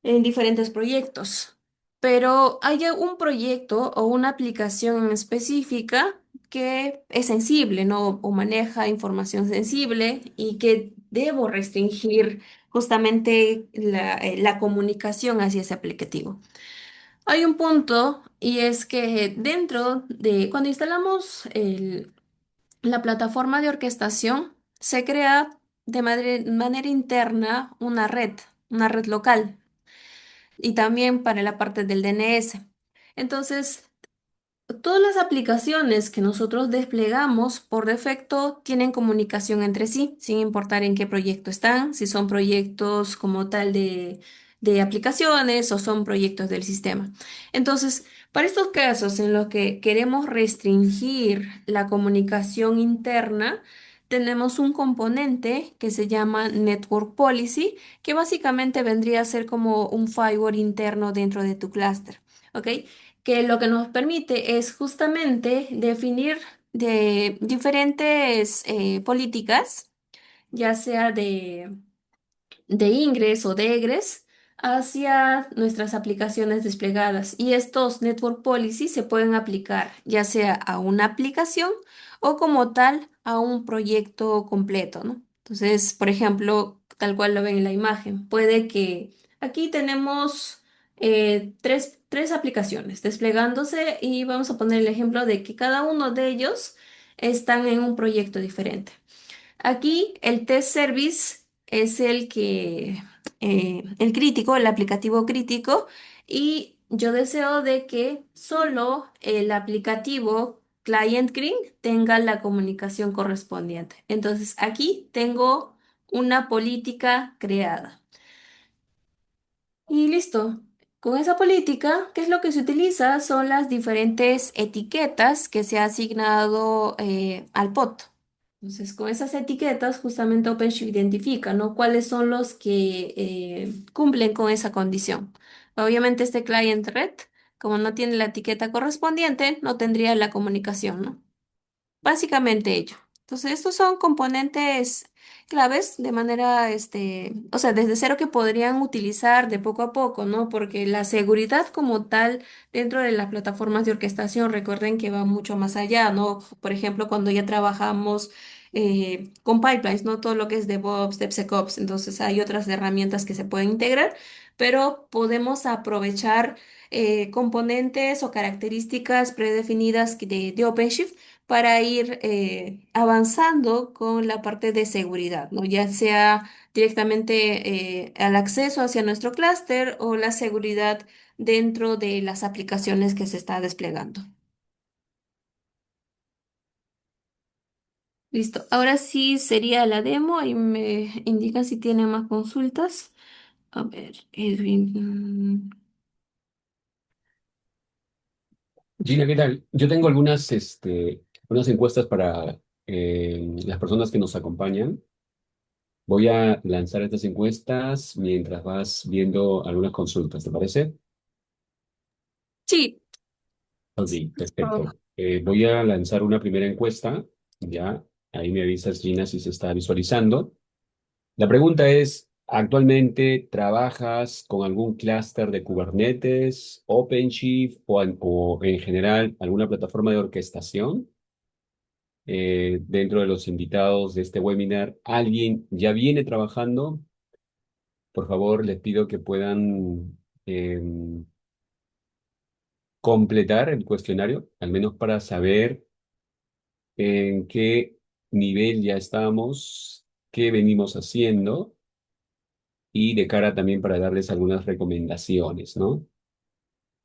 en diferentes proyectos, pero hay un proyecto o una aplicación en específica que es sensible, ¿no? O maneja información sensible y que debo restringir justamente la comunicación hacia ese aplicativo. Hay un punto y es que dentro de cuando instalamos la plataforma de orquestación, se crea de manera interna una red local. y también para la parte del DNS. Entonces, todas las aplicaciones que nosotros desplegamos por defecto tienen comunicación entre sí, sin importar en qué proyecto están, si son proyectos como tal de aplicaciones o son proyectos del sistema. Entonces, para estos casos en los que queremos restringir la comunicación interna, tenemos un componente que se llama Network Policy, que básicamente vendría a ser como un firewall interno dentro de tu clúster. ¿Ok? Que lo que nos permite es justamente definir de diferentes políticas, ya sea de ingres o de egres hacia nuestras aplicaciones desplegadas. Y estos network policies se pueden aplicar ya sea a una aplicación o como tal a un proyecto completo, ¿no? Entonces, por ejemplo, tal cual lo ven en la imagen, puede que aquí tenemos tres aplicaciones desplegándose y vamos a poner el ejemplo de que cada uno de ellos están en un proyecto diferente. Aquí el test service es el crítico, el aplicativo crítico, y yo deseo de que solo el aplicativo client green tenga la comunicación correspondiente. Entonces aquí tengo una política creada. Y listo. Con esa política, ¿qué es lo que se utiliza? Son las diferentes etiquetas que se ha asignado al pod. Entonces, con esas etiquetas, justamente OpenShift identifica, ¿no? ¿Cuáles son los que cumplen con esa condición? Obviamente, este client red, como no tiene la etiqueta correspondiente, no tendría la comunicación, ¿no? Básicamente ello. Entonces, estos son componentes claves de manera, o sea, desde cero que podrían utilizar de poco a poco, ¿no? Porque la seguridad como tal dentro de las plataformas de orquestación, recuerden que va mucho más allá, ¿no? Por ejemplo, cuando ya trabajamos con pipelines, ¿no? Todo lo que es DevOps, DevSecOps, entonces hay otras herramientas que se pueden integrar, pero podemos aprovechar componentes o características predefinidas de OpenShift para ir avanzando con la parte de seguridad, ¿no? Ya sea directamente al acceso hacia nuestro clúster o la seguridad dentro de las aplicaciones que se está desplegando. Listo. Ahora sí sería la demo y me indican si tiene más consultas. A ver, Edwin. Gina, ¿qué tal? Yo tengo unas encuestas para las personas que nos acompañan. Voy a lanzar estas encuestas mientras vas viendo algunas consultas, ¿te parece? Sí, Ok, por favor. perfecto. Voy a lanzar una primera encuesta. Ya, ahí me avisas, Gina, si se está visualizando. La pregunta es, ¿actualmente trabajas con algún clúster de Kubernetes, OpenShift o en general alguna plataforma de orquestación? Dentro de los invitados de este webinar, ¿alguien ya viene trabajando? Por favor, les pido que puedan completar el cuestionario, al menos para saber en qué nivel ya estamos, qué venimos haciendo y de cara también para darles algunas recomendaciones, ¿no?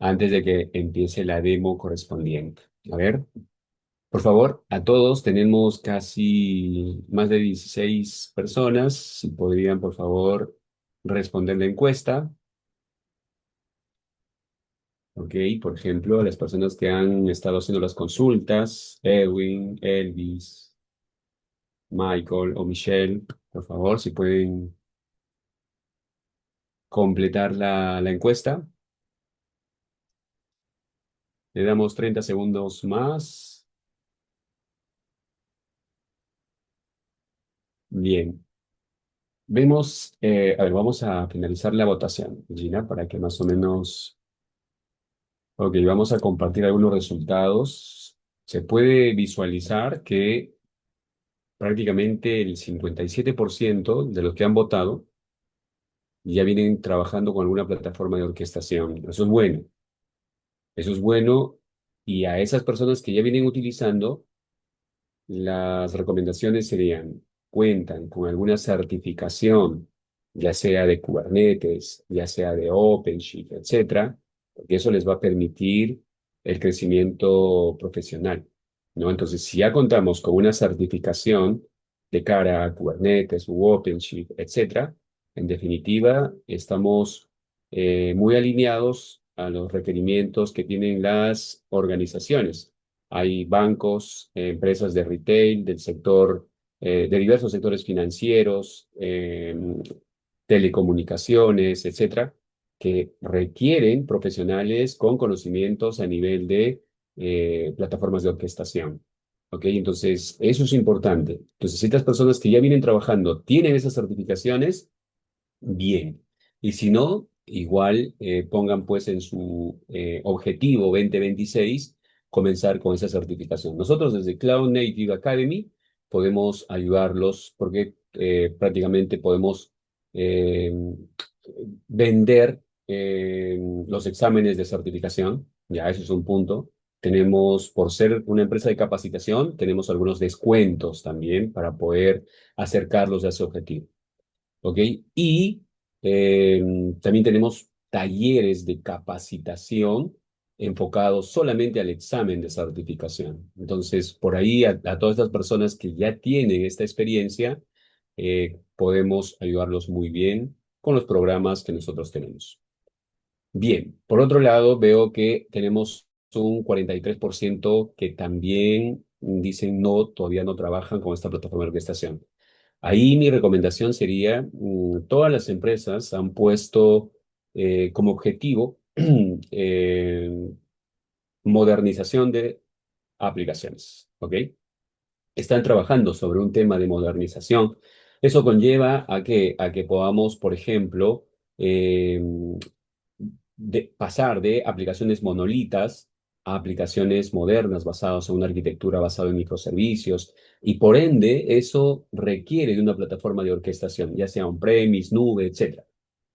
Antes de que empiece la demo correspondiente. A ver. Por favor, a todos tenemos casi más de 16 personas. Si podrían, por favor, responder la encuesta. Ok, por ejemplo, las personas que han estado haciendo las consultas, Edwin, Elvis, Michael o Michelle, por favor, si pueden completar la encuesta. Le damos 30 segundos más. Bien. Vemos, a ver, vamos a finalizar la votación, Gina, para que más o menos. Ok, vamos a compartir algunos resultados. Se puede visualizar que prácticamente el 57% de los que han votado ya vienen trabajando con alguna plataforma de orquestación. Eso es bueno. Eso es bueno. Y a esas personas que ya vienen utilizando, las recomendaciones serían, cuentan con alguna certificación ya sea de Kubernetes, ya sea de OpenShift, etcétera, porque eso les va a permitir el crecimiento profesional, ¿no? Entonces, si ya contamos con una certificación de cara a Kubernetes u OpenShift, etcétera, en definitiva, estamos muy alineados a los requerimientos que tienen las organizaciones. Hay bancos, empresas de retail, del sector, de diversos sectores financieros, telecomunicaciones, etcétera, que requieren profesionales con conocimientos a nivel de plataformas de orquestación. ¿Ok? Entonces, eso es importante. Entonces, si estas personas que ya vienen trabajando tienen esas certificaciones, bien. Y si no, igual pongan pues en su objetivo 2026 comenzar con esa certificación. Nosotros desde Cloud Native Academy podemos ayudarlos porque prácticamente podemos eh, vender los exámenes de certificación. Ya, eso es un punto. Tenemos, por ser una empresa de capacitación, tenemos algunos descuentos también para poder acercarlos a ese objetivo. ¿Ok? Y eh, también tenemos talleres de capacitación enfocados solamente al examen de certificación. Entonces, por ahí a todas estas personas que ya tienen esta experiencia, podemos ayudarlos muy bien con los programas que nosotros tenemos. Bien, por otro lado, veo que tenemos un 43% que también dicen no, todavía no trabajan con esta plataforma de orquestación. Ahí mi recomendación sería, todas las empresas han puesto como objetivo eh, modernización de aplicaciones, ¿ok? Están trabajando sobre un tema de modernización. Eso conlleva a que podamos, por ejemplo, eh, pasar de aplicaciones monolitas a aplicaciones modernas basadas en una arquitectura basada en microservicios y por ende eso requiere de una plataforma de orquestación, ya sea on-premise, nube, etcétera.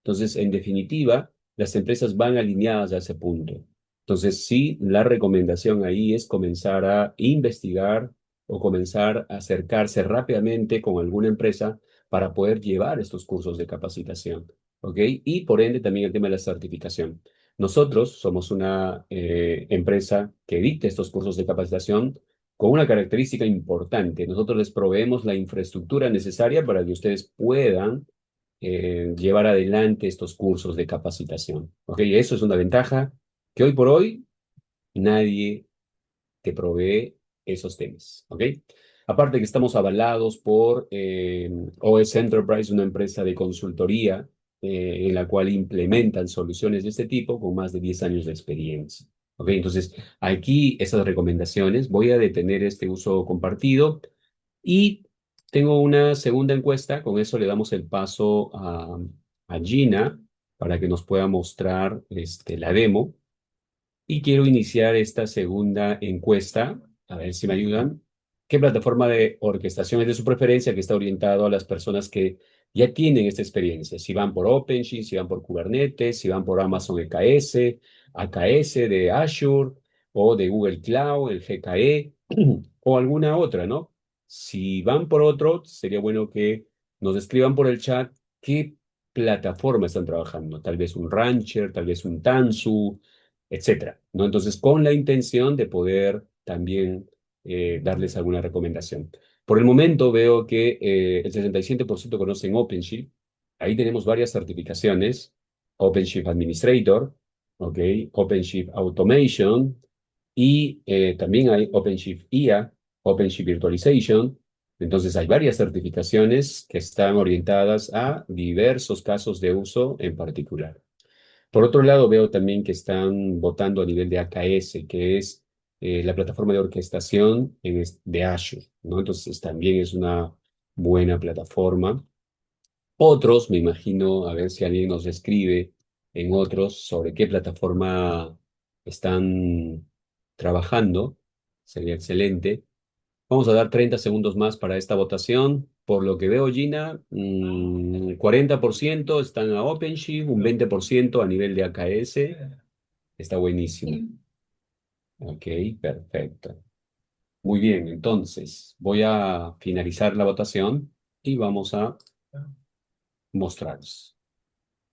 Entonces, en definitiva, las empresas van alineadas a ese punto. Entonces, sí, la recomendación ahí es comenzar a investigar o comenzar a acercarse rápidamente con alguna empresa para poder llevar estos cursos de capacitación. ¿Ok? Y por ende también el tema de la certificación. Nosotros somos una empresa que dicta estos cursos de capacitación con una característica importante. Nosotros les proveemos la infraestructura necesaria para que ustedes puedan llevar adelante estos cursos de capacitación. ¿Ok? Eso es una ventaja que hoy por hoy nadie te provee esos temas. ¿Ok? Aparte que estamos avalados por OS Enterprise, una empresa de consultoría en la cual implementan soluciones de este tipo con más de 10 años de experiencia. ¿Ok? Entonces, aquí esas recomendaciones. Voy a detener este uso compartido y tengo una segunda encuesta. Con eso le damos el paso a Gina para que nos pueda mostrar la demo. Y quiero iniciar esta segunda encuesta, a ver si me ayudan. ¿Qué plataforma de orquestación es de su preferencia que está orientado a las personas que ya tienen esta experiencia? Si van por OpenShift, si van por Kubernetes, si van por Amazon EKS, AKS de Azure o de Google Cloud, el GKE o alguna otra, ¿no? Si van por otro, sería bueno que nos escriban por el chat qué plataforma están trabajando. Tal vez un Rancher, tal vez un Tanzu, etcétera, ¿no? Entonces, con la intención de poder también darles alguna recomendación. Por el momento veo que el 67% conocen OpenShift. Ahí tenemos varias certificaciones. OpenShift Administrator, ¿ok? OpenShift Automation y también hay OpenShift IA, OpenShift Virtualization. Entonces, hay varias certificaciones que están orientadas a diversos casos de uso en particular. Por otro lado, veo también que están votando a nivel de AKS, que es la plataforma de orquestación de Azure, ¿no? Entonces también es una buena plataforma. Otros, me imagino, a ver si alguien nos escribe en otros sobre qué plataforma están trabajando. Sería excelente. Vamos a dar 30 segundos más para esta votación. Por lo que veo, Gina, 40% están a OpenShift, un 20% a nivel de AKS. Está buenísimo. Sí. Ok, perfecto. Muy bien, entonces voy a finalizar la votación y vamos a mostraros.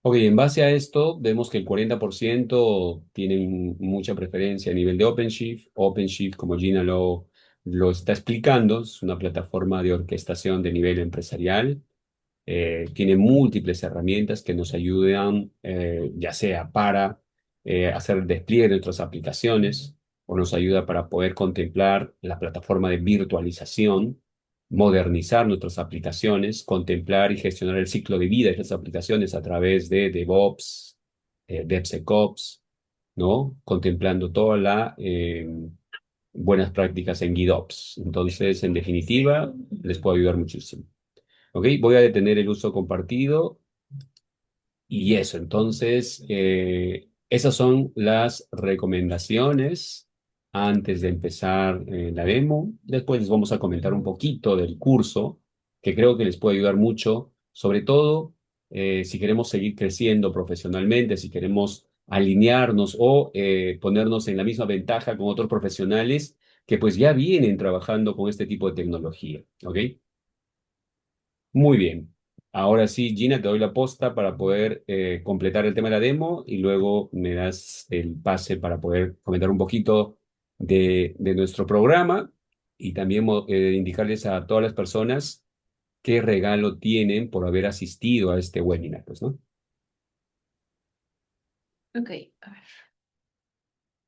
Ok, en base a esto, vemos que el 40% tienen mucha preferencia a nivel de OpenShift. OpenShift, como Gina lo está explicando, es una plataforma de orquestación de nivel empresarial. Tiene múltiples herramientas que nos ayudan, ya sea para hacer el despliegue de nuestras aplicaciones o nos ayuda para poder contemplar la plataforma de virtualización, modernizar nuestras aplicaciones, contemplar y gestionar el ciclo de vida de esas aplicaciones a través de DevOps, DevSecOps, ¿no? Contemplando toda la buenas prácticas en GitOps. Entonces, en definitiva, les puedo ayudar muchísimo. ¿Ok? Voy a detener el uso compartido y eso. Entonces, esas son las recomendaciones antes de empezar la demo. Después les vamos a comentar un poquito del curso, que creo que les puede ayudar mucho, sobre todo si queremos seguir creciendo profesionalmente, si queremos alinearnos o ponernos en la misma ventaja con otros profesionales que pues ya vienen trabajando con este tipo de tecnología. ¿Ok? Muy bien. Ahora sí, Gina, te doy la posta para poder completar el tema de la demo y luego me das el pase para poder comentar un poquito de nuestro programa y también indicarles a todas las personas qué regalo tienen por haber asistido a este webinar, pues, ¿no? Ok, a ver,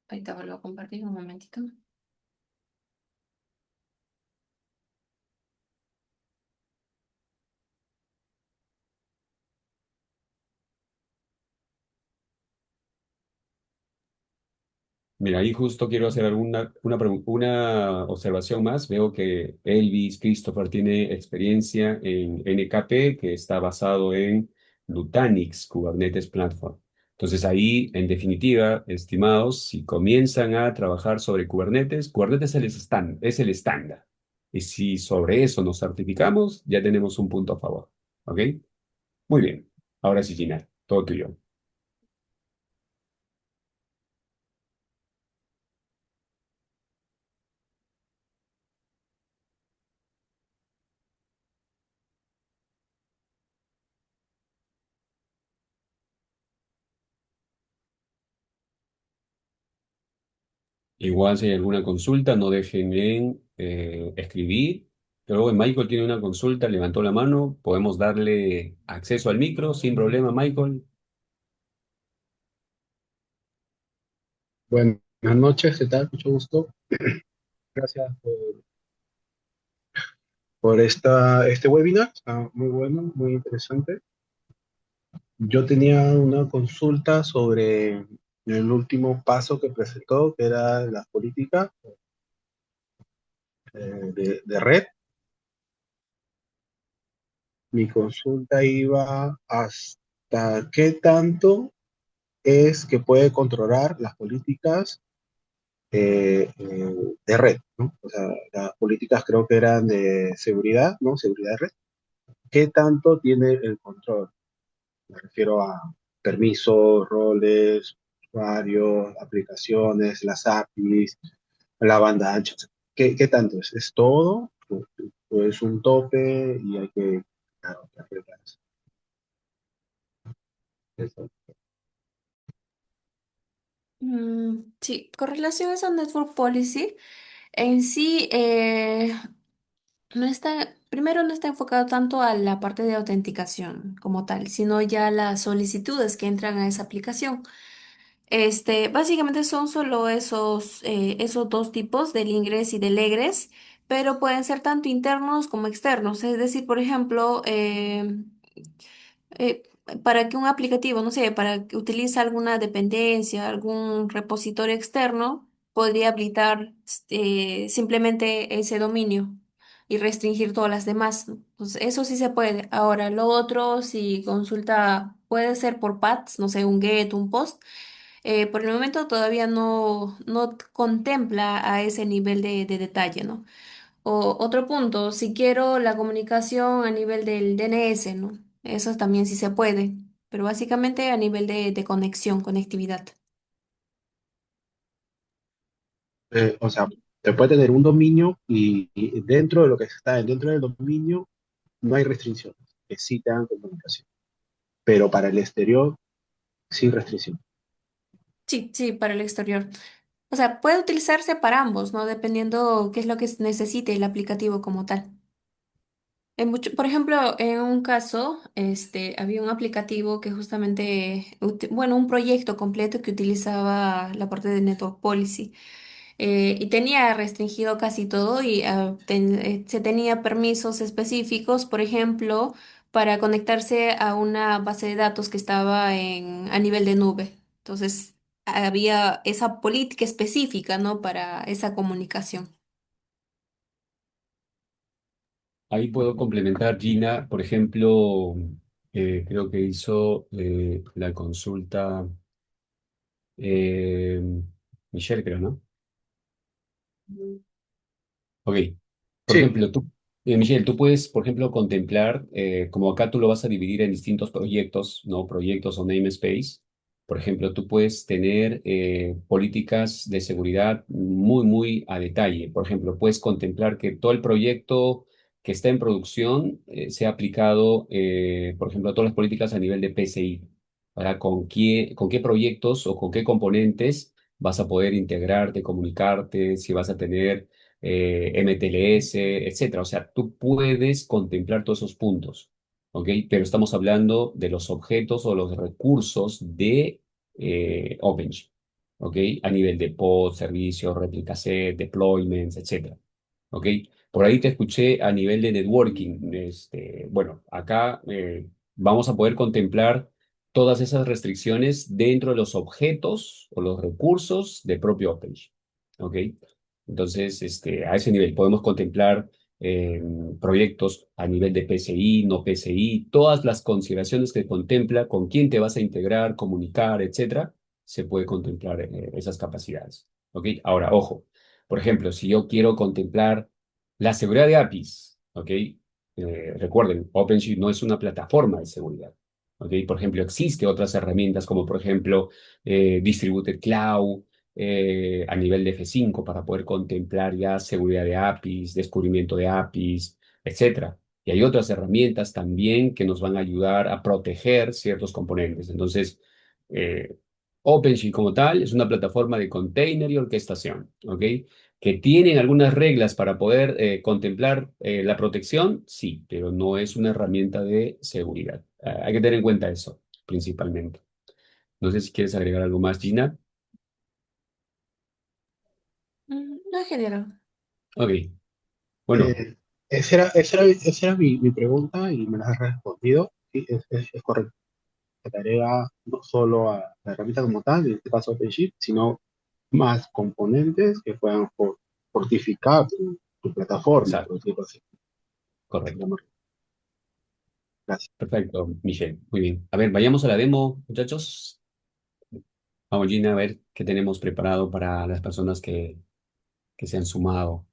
ahorita vuelvo a compartir un momentito. Mira, ahí justo quiero hacer una observación más. Veo que Elvis Christopher tiene experiencia en NKP, que está basado en Nutanix, Kubernetes Platform. Entonces ahí, en definitiva, estimados, si comienzan a trabajar sobre Kubernetes, Kubernetes es el estándar. Y si sobre eso nos certificamos, ya tenemos un punto a favor. ¿Ok? Muy bien. Ahora sí, Gina, todo tuyo. Igual si hay alguna consulta, no dejen en escribir. Pero Michael tiene una consulta, levantó la mano, podemos darle acceso al micro sin problema, Michael. Buenas noches, ¿qué tal? Mucho gusto. Gracias por este webinar. Está muy bueno, muy interesante. Yo tenía una consulta sobre el último paso que presentó, que era la política de red. Mi consulta iba hasta qué tanto es que puede controlar las políticas de red, ¿no? O sea, las políticas creo que eran de seguridad, ¿no? Seguridad de red. ¿Qué tanto tiene el control? Me refiero a permisos, roles, usuarios, aplicaciones, las APIs, la banda ancha. ¿Qué tanto es? ¿Es todo? ¿O es un tope y hay que, claro, que arreglar eso? Sí, con relación a esa Network Policy, en sí no está, primero no está enfocado tanto a la parte de autenticación como tal, sino ya las solicitudes que entran a esa aplicación. Básicamente son solo esos dos tipos del ingres y del egres, pero pueden ser tanto internos como externos. Es decir, por ejemplo, eh, para que un aplicativo, no sé, para que utilice alguna dependencia, algún repositorio externo, podría habilitar simplemente ese dominio y restringir todas las demás, ¿no? Entonces, eso sí se puede. Ahora, lo otro, si consulta, puede ser por paths, no sé, un get, un post. Por el momento todavía no contempla a ese nivel de detalle, ¿no? O otro punto, si quiero la comunicación a nivel del DNS, ¿no? Eso también sí se puede, pero básicamente a nivel de conexión, conectividad. O sea, se puede tener un dominio y dentro de lo que está dentro del dominio no hay restricciones, que sí te dan comunicación. pero para el exterior sin restricción. Sí, sí, para el exterior. O sea, puede utilizarse para ambos, ¿no? Dependiendo qué es lo que necesite el aplicativo como tal. Por ejemplo, en un caso, había un aplicativo que justamente, bueno, un proyecto completo que utilizaba la parte de Network Policy. Y tenía restringido casi todo y se tenía permisos específicos, por ejemplo, para conectarse a una base de datos que estaba a nivel de nube. Entonces, había esa política específica, ¿no? Para esa comunicación. Ahí puedo complementar, Gina, por ejemplo, creo que hizo la consulta eh, Michelle, creo, ¿no? Ok. Por Sí, ejemplo, Michelle, tú puedes, por ejemplo, contemplar, como acá tú lo vas a dividir en distintos proyectos, ¿no? Proyectos o namespace. Por ejemplo, tú puedes tener políticas de seguridad muy, muy a detalle. Por ejemplo, puedes contemplar que todo el proyecto que está en producción sea aplicado, por ejemplo, a todas las políticas a nivel de PCI. Para con qué proyectos o con qué componentes vas a poder integrarte, comunicarte, si vas a tener MTLS, etcétera. O sea, tú puedes contemplar todos esos puntos, ¿ok? Pero estamos hablando de los objetos o los recursos de OpenShift, ¿ok? A nivel de pod, servicios, réplica set, deployments, etcétera, ¿ok? Por ahí te escuché a nivel de networking. Bueno, acá vamos a poder contemplar todas esas restricciones dentro de los objetos o los recursos de propio OpenShift, ¿ok? Entonces, a ese nivel podemos contemplar eh, proyectos a nivel de PCI, no PCI, todas las consideraciones que contempla, con quién te vas a integrar, comunicar, etcétera, se puede contemplar esas capacidades. ¿Ok? Ahora, ojo, por ejemplo, si yo quiero contemplar la seguridad de APIs, ¿ok? Recuerden, OpenShift no es una plataforma de seguridad. ¿Ok? Por ejemplo, existe otras herramientas como, por ejemplo, Distributed Cloud, a nivel de F5 para poder contemplar ya seguridad de APIs, descubrimiento de APIs, etcétera. Y hay otras herramientas también que nos van a ayudar a proteger ciertos componentes. Entonces, eh, OpenShift como tal es una plataforma de container y orquestación, ¿ok? Que tienen algunas reglas para poder contemplar la protección, sí, pero no es una herramienta de seguridad. Hay que tener en cuenta eso, principalmente. No sé si quieres agregar algo más, Gina. No, ingeniero. Ok, bueno, eh, esa era mi pregunta y me la has respondido. Sí, es correcto. Se agrega no solo a la herramienta como tal, en este caso OpenShift, sino más componentes que puedan fortificar tu plataforma, por exacto, decirlo así. correcto. Gracias. Perfecto, Michelle. Muy bien. A ver, vayamos a la demo, muchachos. Vamos, Gina, a ver qué tenemos preparado para las personas que se han sumado.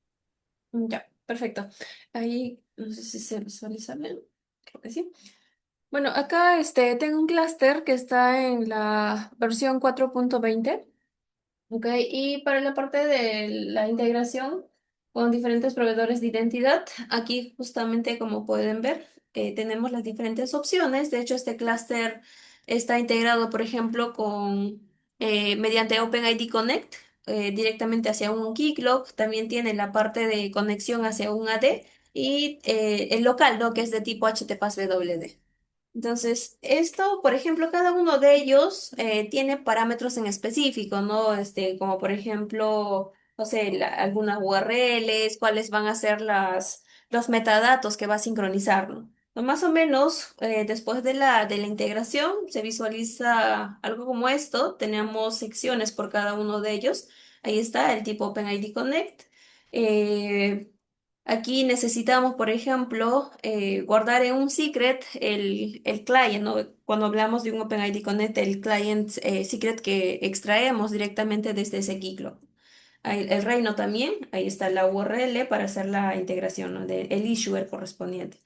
Ya, perfecto. Ahí, no sé si se visualiza bien. Creo que sí. Bueno, acá tengo un clúster que está en la versión 4.20. Ok, y para la parte de la integración con diferentes proveedores de identidad, aquí justamente como pueden ver, tenemos las diferentes opciones. De hecho, este clúster está integrado, por ejemplo, mediante OpenID Connect, directamente hacia un Keycloak. También tiene la parte de conexión hacia un AD y el local, ¿no? Que es de tipo HTTPS WD. Entonces, esto, por ejemplo, cada uno de ellos tiene parámetros en específico, ¿no? Como por ejemplo, no sé, algunas URLs, cuáles van a ser los metadatos que va a sincronizar, ¿no? Más o menos, después de la integración, se visualiza algo como esto. Tenemos secciones por cada uno de ellos. Ahí está el tipo OpenID Connect. Eh, Aquí necesitamos, por ejemplo, guardar en un secret el client, ¿no? Cuando hablamos de un OpenID Connect, el client secret que extraemos directamente desde ese ciclo. El reino también, ahí está la URL para hacer la integración, ¿no? El issuer correspondiente.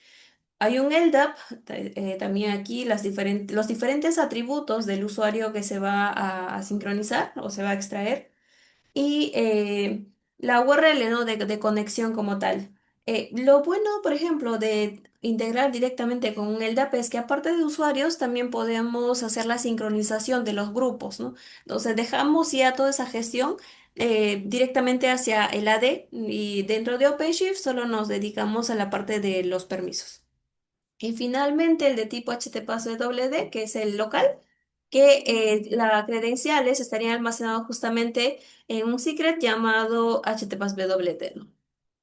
Hay un LDAP, también aquí los diferentes atributos del usuario que se va a sincronizar o se va a extraer y la URL, ¿no? de conexión como tal. Lo bueno, por ejemplo, de integrar directamente con un LDAP es que aparte de usuarios, también podemos hacer la sincronización de los grupos, ¿no? Entonces dejamos ya toda esa gestión directamente hacia el AD y dentro de OpenShift solo nos dedicamos a la parte de los permisos. Y finalmente el de tipo HTTPSWD, que es el local, que las credenciales estarían almacenadas justamente en un secret llamado HTTPSWD, ¿no?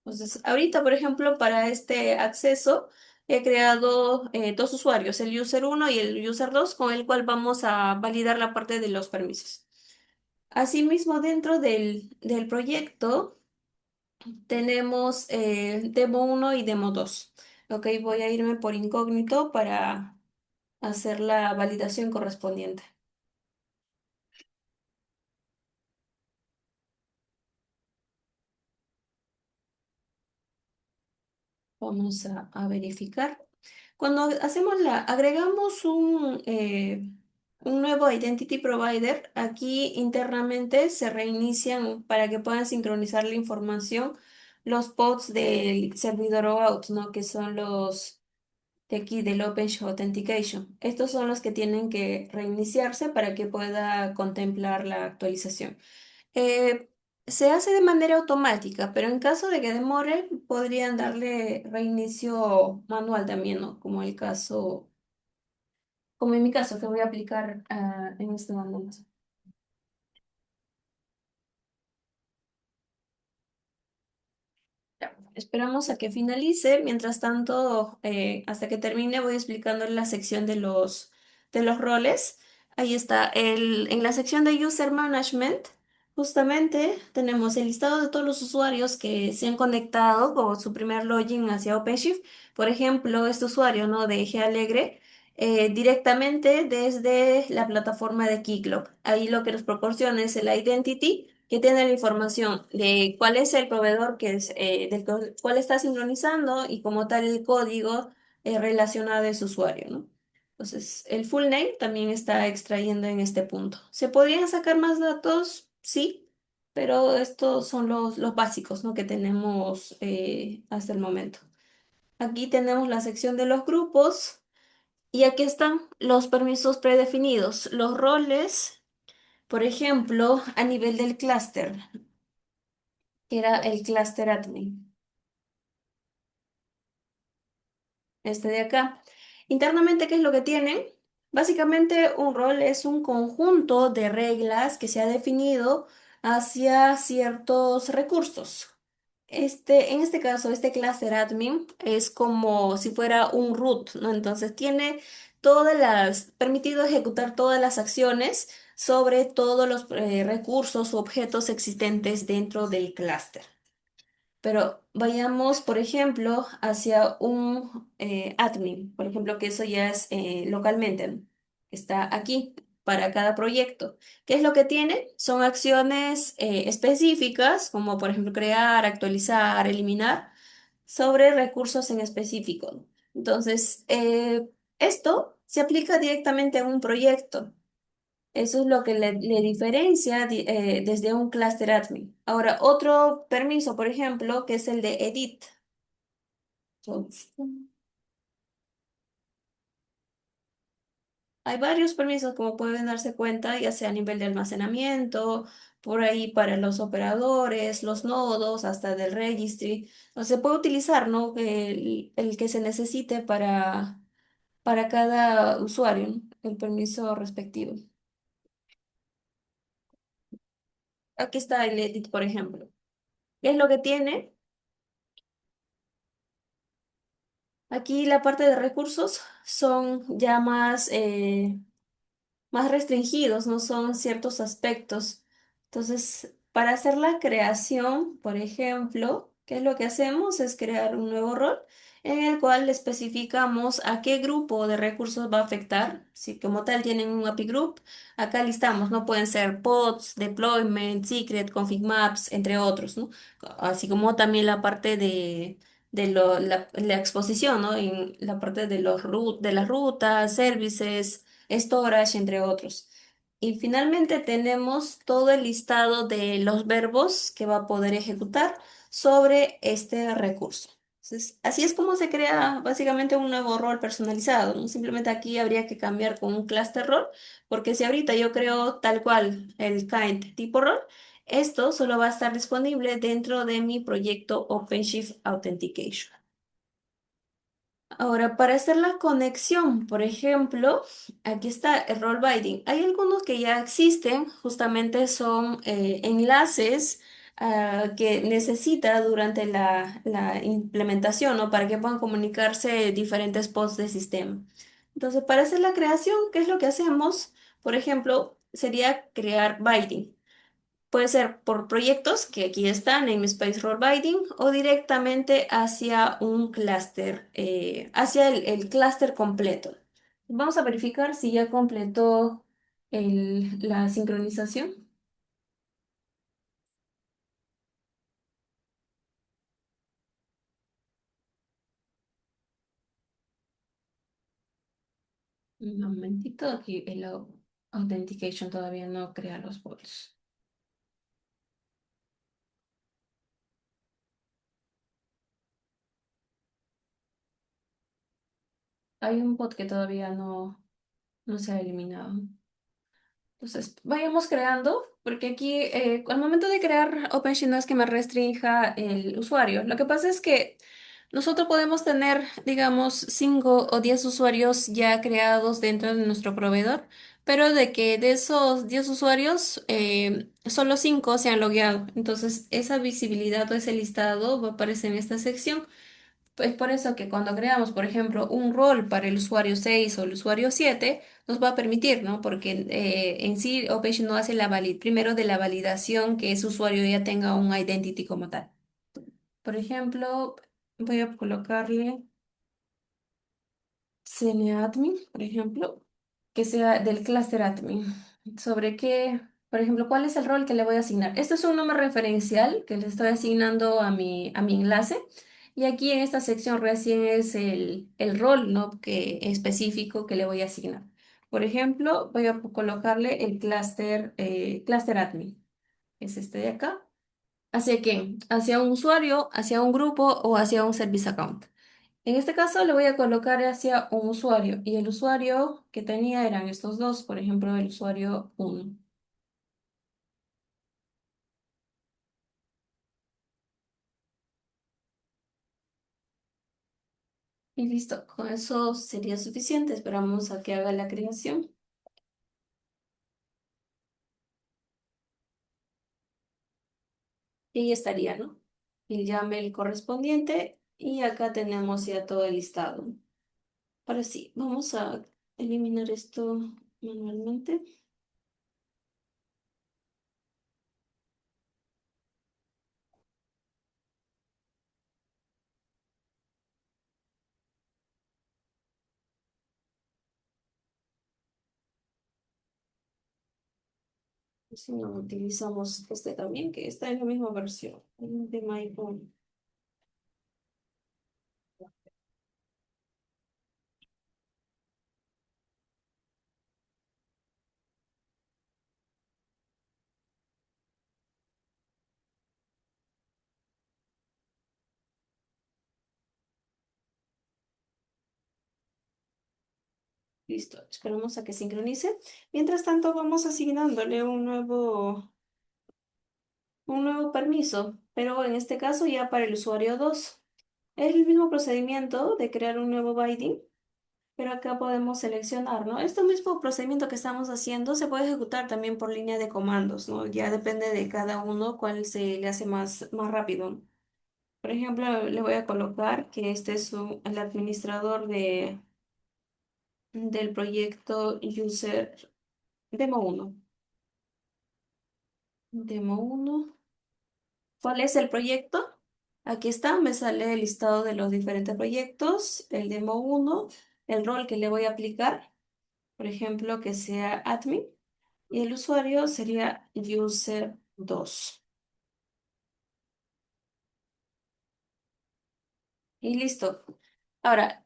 Entonces, ahorita, por ejemplo, para este acceso he creado dos usuarios, el user 1 y el user 2, con el cual vamos a validar la parte de los permisos. Asimismo, dentro del proyecto tenemos demo 1 y demo 2. Ok, voy a irme por incógnito para hacer la validación correspondiente. Vamos a verificar. Cuando hacemos agregamos un nuevo Identity Provider, aquí internamente se reinician para que puedan sincronizar la información los pods del servidor OAuth, ¿no? Que son los de aquí del OpenShift Authentication. Estos son los que tienen que reiniciarse para que pueda contemplar la actualización. Eh, Se hace de manera automática, pero en caso de que demore, podrían darle reinicio manual también, ¿no? Como el caso, como en mi caso, que voy a aplicar en este momento. Ya, esperamos a que finalice. Mientras tanto, hasta que termine, voy explicando la sección de los roles. Ahí está. En la sección de User Management, justamente tenemos el listado de todos los usuarios que se han conectado con su primer login hacia OpenShift. Por ejemplo, este usuario, ¿no? De G Alegre. Directamente desde la plataforma de Keycloak. Ahí lo que nos proporciona es el identity que tiene la información de cuál es el proveedor que es, cuál está sincronizando y como tal el código relacionado a ese usuario, ¿no? Entonces, el full name también está extrayendo en este punto. ¿Se podrían sacar más datos? Sí, pero estos son los básicos, ¿no? Que tenemos hasta el momento. Aquí tenemos la sección de los grupos y aquí están los permisos predefinidos, los roles, por ejemplo, a nivel del clúster que era el cluster admin, este de acá. Internamente, ¿qué es lo que tienen? Básicamente, un rol es un conjunto de reglas que se ha definido hacia ciertos recursos. En este caso, este cluster admin es como si fuera un root, ¿no? Entonces tiene permitido ejecutar todas las acciones sobre todos los recursos u objetos existentes dentro del clúster. Pero vayamos, por ejemplo, hacia un admin, por ejemplo, que eso ya es localmente, ¿no? Está aquí para cada proyecto. ¿Qué es lo que tiene? Son acciones específicas, como por ejemplo crear, actualizar, eliminar, sobre recursos en específico, ¿no? Entonces, esto se aplica directamente a un proyecto. Eso es lo que le diferencia desde un cluster admin. Ahora, otro permiso, por ejemplo, que es el de edit. Entonces, hay varios permisos, como pueden darse cuenta, ya sea a nivel de almacenamiento, por ahí para los operadores, los nodos, hasta del registry. Entonces, se puede utilizar, ¿no? El que se necesite para cada usuario, ¿no? El permiso respectivo. Aquí está el edit, por ejemplo. ¿Qué es lo que tiene? Aquí la parte de recursos son ya más restringidos, no son ciertos aspectos. Entonces, para hacer la creación, por ejemplo, ¿qué es lo que hacemos? Es crear un nuevo rol en el cual le especificamos a qué grupo de recursos va a afectar. Si como tal tienen un API group, acá listamos, ¿no? Pueden ser pods, deployment, secret, config maps, entre otros, ¿no? Así como también la parte la exposición, ¿no? En la parte de de las rutas, services, storage, entre otros. Y finalmente tenemos todo el listado de los verbos que va a poder ejecutar sobre este recurso. Entonces, así es como se crea básicamente un nuevo rol personalizado, ¿no? Simplemente aquí habría que cambiar con un cluster rol, porque si ahorita yo creo tal cual el kind tipo rol, esto solo va a estar disponible dentro de mi proyecto OpenShift Authentication. Ahora, para hacer la conexión, por ejemplo, aquí está el role binding. Hay algunos que ya existen, justamente son enlaces que necesita durante la implementación, ¿no? Para que puedan comunicarse diferentes pods de sistema. Entonces, para hacer la creación, ¿qué es lo que hacemos? Por ejemplo, sería crear binding. Puede ser por proyectos que aquí están, namespace role binding, o directamente hacia un clúster, hacia el clúster completo. Vamos a verificar si ya completó la sincronización. Un momentito, aquí el authentication todavía no crea los bots. Hay un bot que todavía no se ha eliminado. Entonces, vayamos creando, porque aquí al momento de crear OpenShift no es que me restrinja el usuario. Lo que pasa es que nosotros podemos tener, digamos, 5 o 10 usuarios ya creados dentro de nuestro proveedor, pero de que de esos 10 usuarios, solo 5 se han logueado. Entonces, esa visibilidad o ese listado va a aparecer en esta sección. Es por eso que cuando creamos, por ejemplo, un rol para el usuario 6 o el usuario 7 nos va a permitir, ¿no? Porque en sí OpenShift no hace primero de la validación que ese usuario ya tenga un identity como tal. Por ejemplo, voy a colocarle CNAdmin, por ejemplo, que sea del cluster admin. ¿Sobre qué? Por ejemplo, ¿cuál es el rol que le voy a asignar? Este es un nombre referencial que le estoy asignando a mi enlace. Y aquí en esta sección recién es el rol, ¿no? Específico que le voy a asignar. Por ejemplo, voy a colocarle el cluster admin. Es este de acá. ¿Hacia quién? ¿Hacia un usuario, hacia un grupo o hacia un service account? En este caso le voy a colocar hacia un usuario y el usuario que tenía eran estos dos, por ejemplo, el usuario uno. Y listo, con eso sería suficiente. Esperamos a que haga la creación y ya estaría, ¿no? Y llame el correspondiente y acá tenemos ya todo el listado. Ahora sí, vamos a eliminar esto manualmente. Si no, utilizamos este también, que está en la misma versión, el de MyPhone. Listo, esperamos a que sincronice. Mientras tanto, vamos asignándole un nuevo permiso, pero en este caso ya para el usuario 2. Es el mismo procedimiento de crear un nuevo binding, pero acá podemos seleccionar, ¿no? Este mismo procedimiento que estamos haciendo se puede ejecutar también por línea de comandos, ¿no? Ya depende de cada uno cuál se le hace más rápido. Por ejemplo, le voy a colocar que este es el administrador del proyecto user demo 1. Demo 1. ¿Cuál es el proyecto? Aquí está, me sale el listado de los diferentes proyectos, el demo 1, el rol que le voy a aplicar, por ejemplo, que sea admin, y el usuario sería user 2. Y listo. Ahora,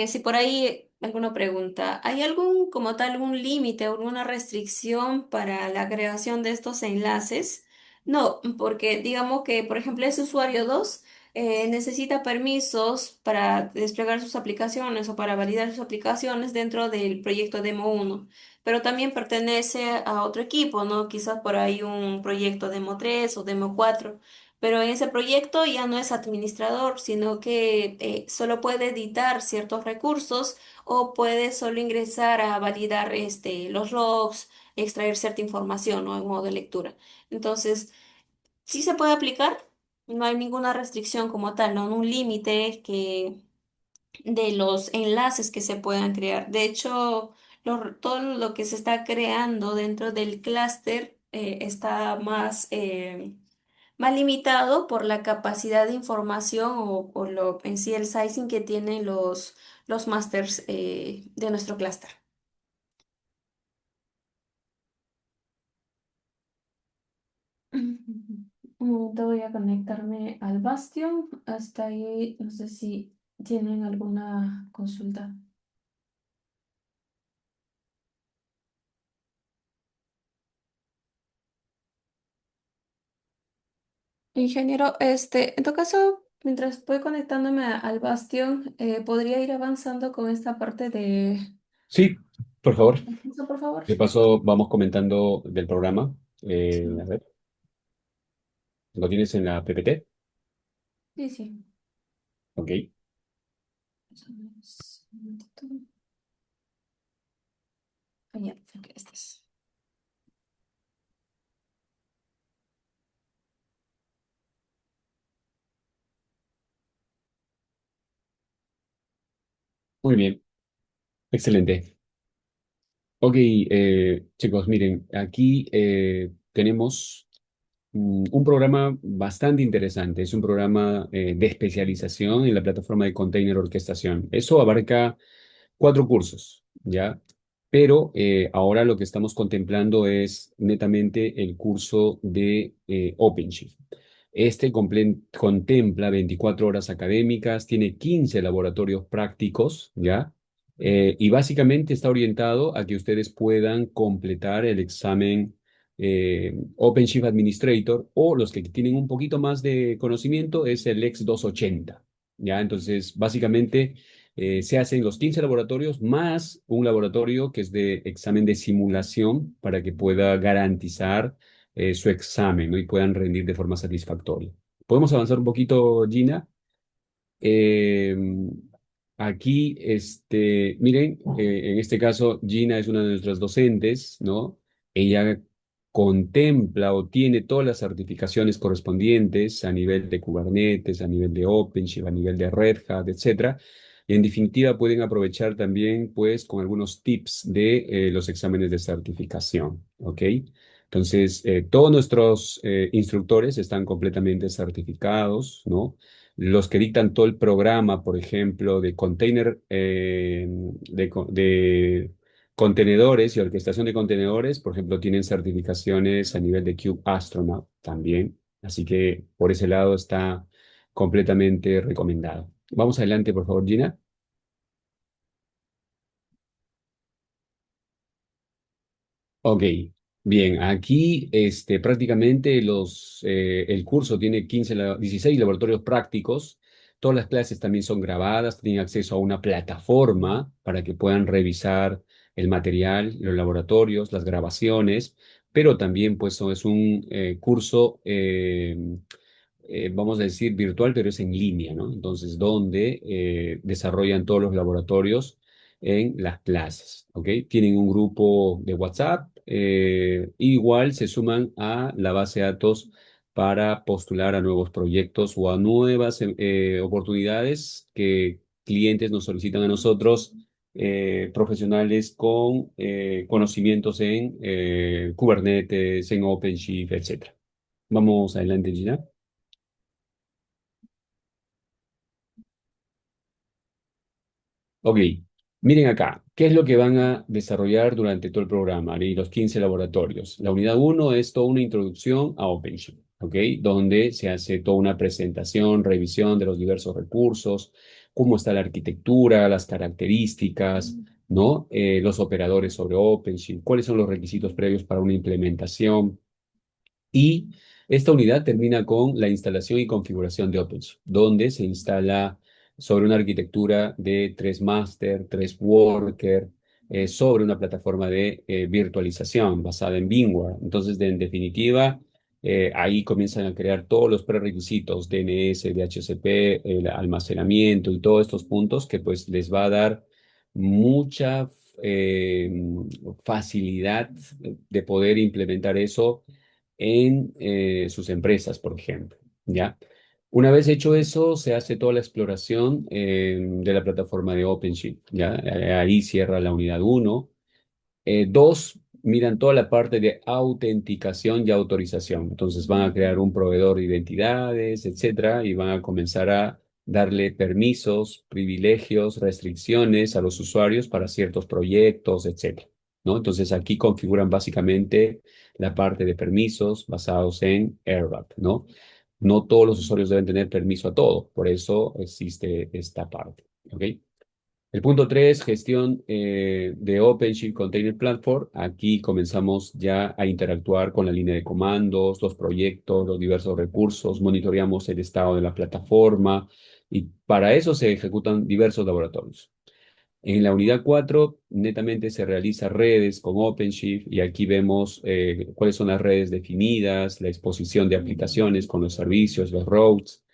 si por ahí alguna pregunta, ¿hay algún, como tal, algún límite, alguna restricción para la creación de estos enlaces? No, porque digamos que, por ejemplo, ese usuario 2 necesita permisos para desplegar sus aplicaciones o para validar sus aplicaciones dentro del proyecto Demo uno, pero también pertenece a otro equipo, ¿no? Quizás por ahí un proyecto Demo 3 o Demo 4, pero en ese proyecto ya no es administrador, sino que solo puede editar ciertos recursos o puede solo ingresar a validar los logs, extraer cierta información, ¿no? En modo de lectura. Entonces, sí se puede aplicar, no hay ninguna restricción como tal, no un límite que de los enlaces que se puedan crear. De hecho, todo lo que se está creando dentro del clúster está más limitado por la capacidad de información o en sí el sizing que tienen los masters de nuestro clúster. Un momento voy a conectarme al Bastion. Hasta ahí, no sé si tienen alguna consulta. Ingeniero, en tu caso, mientras voy conectándome al Bastion, ¿podría ir avanzando con esta parte Sí, por favor. por favor? De paso, vamos comentando del programa. A Sí, ver, ¿lo tienes en la PPT? sí, sí. Ok, Un momentito. Ah, ya, ok, este es. muy bien, excelente. Ok, chicos, miren, aquí tenemos un programa bastante interesante. Es un programa de especialización en la plataforma de container orquestación. Eso abarca 4 cursos, ¿ya? Pero ahora lo que estamos contemplando es netamente el curso de OpenShift. Este contempla 24 horas académicas, tiene 15 laboratorios prácticos, ¿ya? Y básicamente está orientado a que ustedes puedan completar el examen OpenShift Administrator, o los que tienen un poquito más de conocimiento es el X280, ¿ya? Entonces, básicamente se hacen los 15 laboratorios más un laboratorio que es de examen de simulación para que pueda garantizar su examen, ¿no? Y puedan rendir de forma satisfactoria. ¿Podemos avanzar un poquito, Gina? Eh, Aquí, miren, en este caso, Gina es una de nuestras docentes, ¿no? Ella contempla o tiene todas las certificaciones correspondientes a nivel de Kubernetes, a nivel de OpenShift, a nivel de Red Hat, etcétera. Y en definitiva, pueden aprovechar también, pues, con algunos tips de los exámenes de certificación, ¿ok? Entonces, todos nuestros instructores están completamente certificados, ¿no? Los que dictan todo el programa, por ejemplo, de container, de contenedores y orquestación de contenedores, por ejemplo, tienen certificaciones a nivel de Cube Astronaut también. Así que por ese lado está completamente recomendado. Vamos adelante, por favor, Gina. Ok, bien, aquí prácticamente el curso tiene 16 laboratorios prácticos. Todas las clases también son grabadas, tienen acceso a una plataforma para que puedan revisar el material, los laboratorios, las grabaciones, pero también pues es un curso, vamos a decir, virtual, pero es en línea, ¿no? Entonces, donde desarrollan todos los laboratorios en las clases, ¿ok? Tienen un grupo de WhatsApp, igual se suman a la base de datos para postular a nuevos proyectos o a nuevas oportunidades que clientes nos solicitan a nosotros, profesionales con conocimientos en Kubernetes, en OpenShift, etcétera. Vamos adelante, Gina. Ok, miren acá, ¿qué es lo que van a desarrollar durante todo el programa y los 15 laboratorios? La unidad uno es toda una introducción a OpenShift, ¿ok? Donde se hace toda una presentación, revisión de los diversos recursos, cómo está la arquitectura, las características, ¿no? Los operadores sobre OpenShift, cuáles son los requisitos previos para una implementación. Y Esta unidad termina con la instalación y configuración de OpenShift, donde se instala sobre una arquitectura de tres master, tres worker, sobre una plataforma de virtualización basada en VMware. Entonces, en definitiva, ahí comienzan a crear todos los prerequisitos, DNS, DHCP, el almacenamiento y todos estos puntos que pues les va a dar mucha eh, facilidad de poder implementar eso en sus empresas, por ejemplo, ¿ya? Una vez hecho eso, se hace toda la exploración de la plataforma de OpenShift, ¿ya? Ahí cierra la unidad uno. Dos, miran toda la parte de autenticación y autorización. Entonces van a crear un proveedor de identidades, etcétera, y van a comenzar a darle permisos, privilegios, restricciones a los usuarios para ciertos proyectos, etcétera, ¿no? Entonces aquí configuran básicamente la parte de permisos basados en AirWrap, ¿no? No todos los usuarios deben tener permiso a todo, por eso existe esta parte, ¿ok? El punto 3, gestión de OpenShift Container Platform. Aquí comenzamos ya a interactuar con la línea de comandos, los proyectos, los diversos recursos, monitoreamos el estado de la plataforma y para eso se ejecutan diversos laboratorios. En la unidad 4, netamente se realiza redes con OpenShift y aquí vemos cuáles son las redes definidas, la exposición de aplicaciones con los servicios, los routes,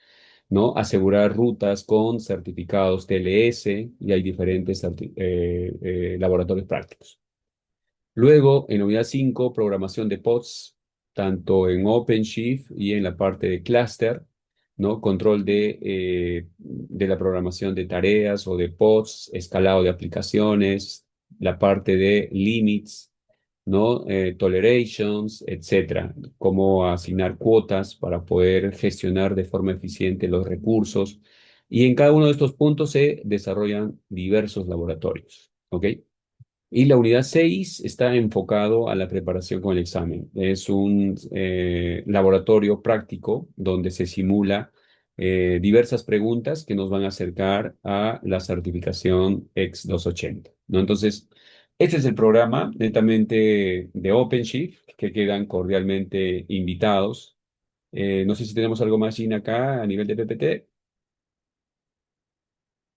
¿no? Asegurar rutas con certificados TLS y hay diferentes laboratorios prácticos. Luego, en la unidad 5, programación de pods, tanto en OpenShift y en la parte de cluster, ¿no? Control de la programación de tareas o de pods, escalado de aplicaciones, la parte de limits, ¿no? Tolerations, etcétera, cómo asignar cuotas para poder gestionar de forma eficiente los recursos. Y en cada uno de estos puntos se desarrollan diversos laboratorios, ¿ok? Y la unidad 6 está enfocado a la preparación con el examen. Es un laboratorio práctico donde se simula diversas preguntas que nos van a acercar a la certificación X280, ¿no? Entonces, este es el programa netamente de OpenShift, que quedan cordialmente invitados. No sé si tenemos algo más, Gina, acá a nivel de PPT.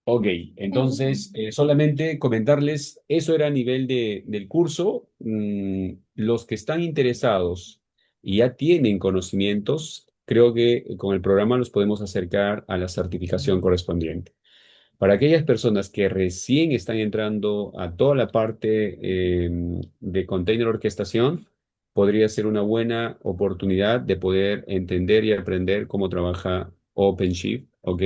Ok, entonces solamente comentarles, eso era a nivel del curso. Los que están interesados y ya tienen conocimientos, creo que con el programa los podemos acercar a la certificación correspondiente. Para aquellas personas que recién están entrando a toda la parte de container orquestación, podría ser una buena oportunidad de poder entender y aprender cómo trabaja OpenShift, ¿ok?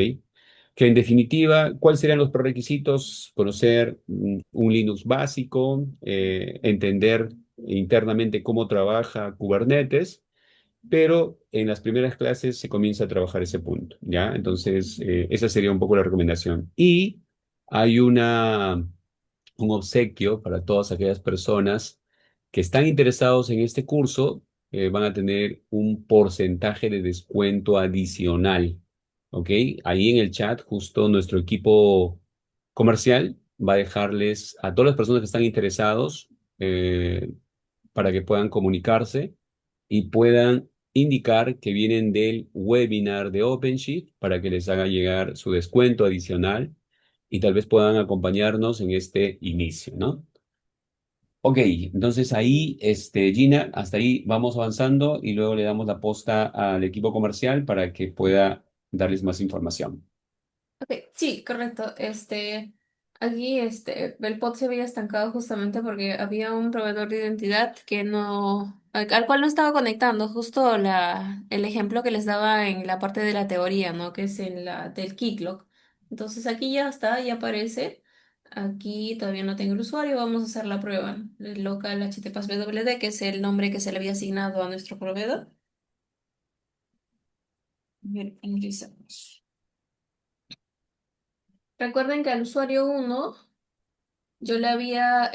Que en definitiva, ¿cuáles serían los prerequisitos? Conocer un Linux básico, entender internamente cómo trabaja Kubernetes, pero en las primeras clases se comienza a trabajar ese punto, ¿ya? Entonces, esa sería un poco la recomendación. Y hay un obsequio para todas aquellas personas que están interesados en este curso, van a tener un porcentaje de descuento adicional, ¿ok? Ahí en el chat, justo nuestro equipo comercial va a dejarles a todas las personas que están interesados eh, para que puedan comunicarse y puedan indicar que vienen del webinar de OpenShift para que les haga llegar su descuento adicional y tal vez puedan acompañarnos en este inicio, ¿no? Ok, entonces ahí, Gina, hasta ahí vamos avanzando y luego le damos la posta al equipo comercial para que pueda darles más información. Ok, sí, correcto. Aquí, el pod se había estancado justamente porque había un proveedor de identidad que no, al cual no estaba conectando, justo el ejemplo que les daba en la parte de la teoría, ¿no? Que es en la del Keycloak. Entonces aquí ya está, ya aparece. Aquí todavía no tengo el usuario, vamos a hacer la prueba. El local HTTPS WD, que es el nombre que se le había asignado a nuestro proveedor. Bien, ingresamos. Recuerden que al usuario uno yo le había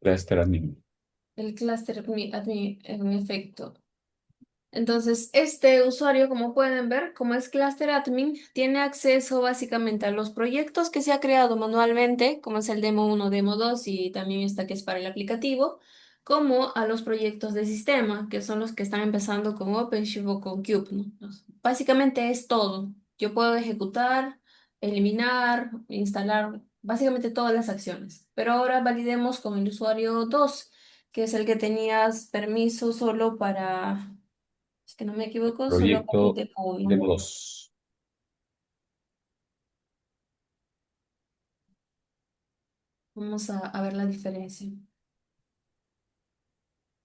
Gracias, Admin. el cluster admin en efecto. Entonces, este usuario, como pueden ver, como es cluster admin, tiene acceso básicamente a los proyectos que se ha creado manualmente, como es el demo 1, demo 2 y también esta que es para el aplicativo, como a los proyectos de sistema, que son los que están empezando con OpenShift o con Cube, ¿no? Básicamente es todo. Yo puedo ejecutar, eliminar, instalar, básicamente todas las acciones. Pero ahora validemos con el usuario 2, que es el que tenías permiso solo para, si que no me equivoco, solo para el Proyecto demo 1. demo 2. Vamos a ver la diferencia.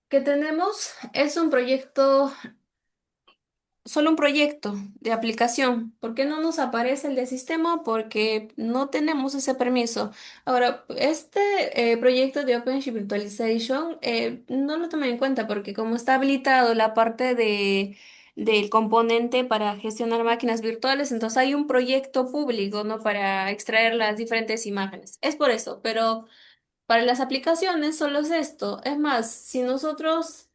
Que tenemos es un proyecto, solo un proyecto de aplicación. ¿Por qué no nos aparece el de sistema? Porque no tenemos ese permiso. Ahora, este proyecto de OpenShift Virtualization no lo tomé en cuenta porque como está habilitado la parte del componente para gestionar máquinas virtuales, entonces hay un proyecto público, ¿no? Para extraer las diferentes imágenes. Es por eso, pero para las aplicaciones solo es esto. Es más, si nosotros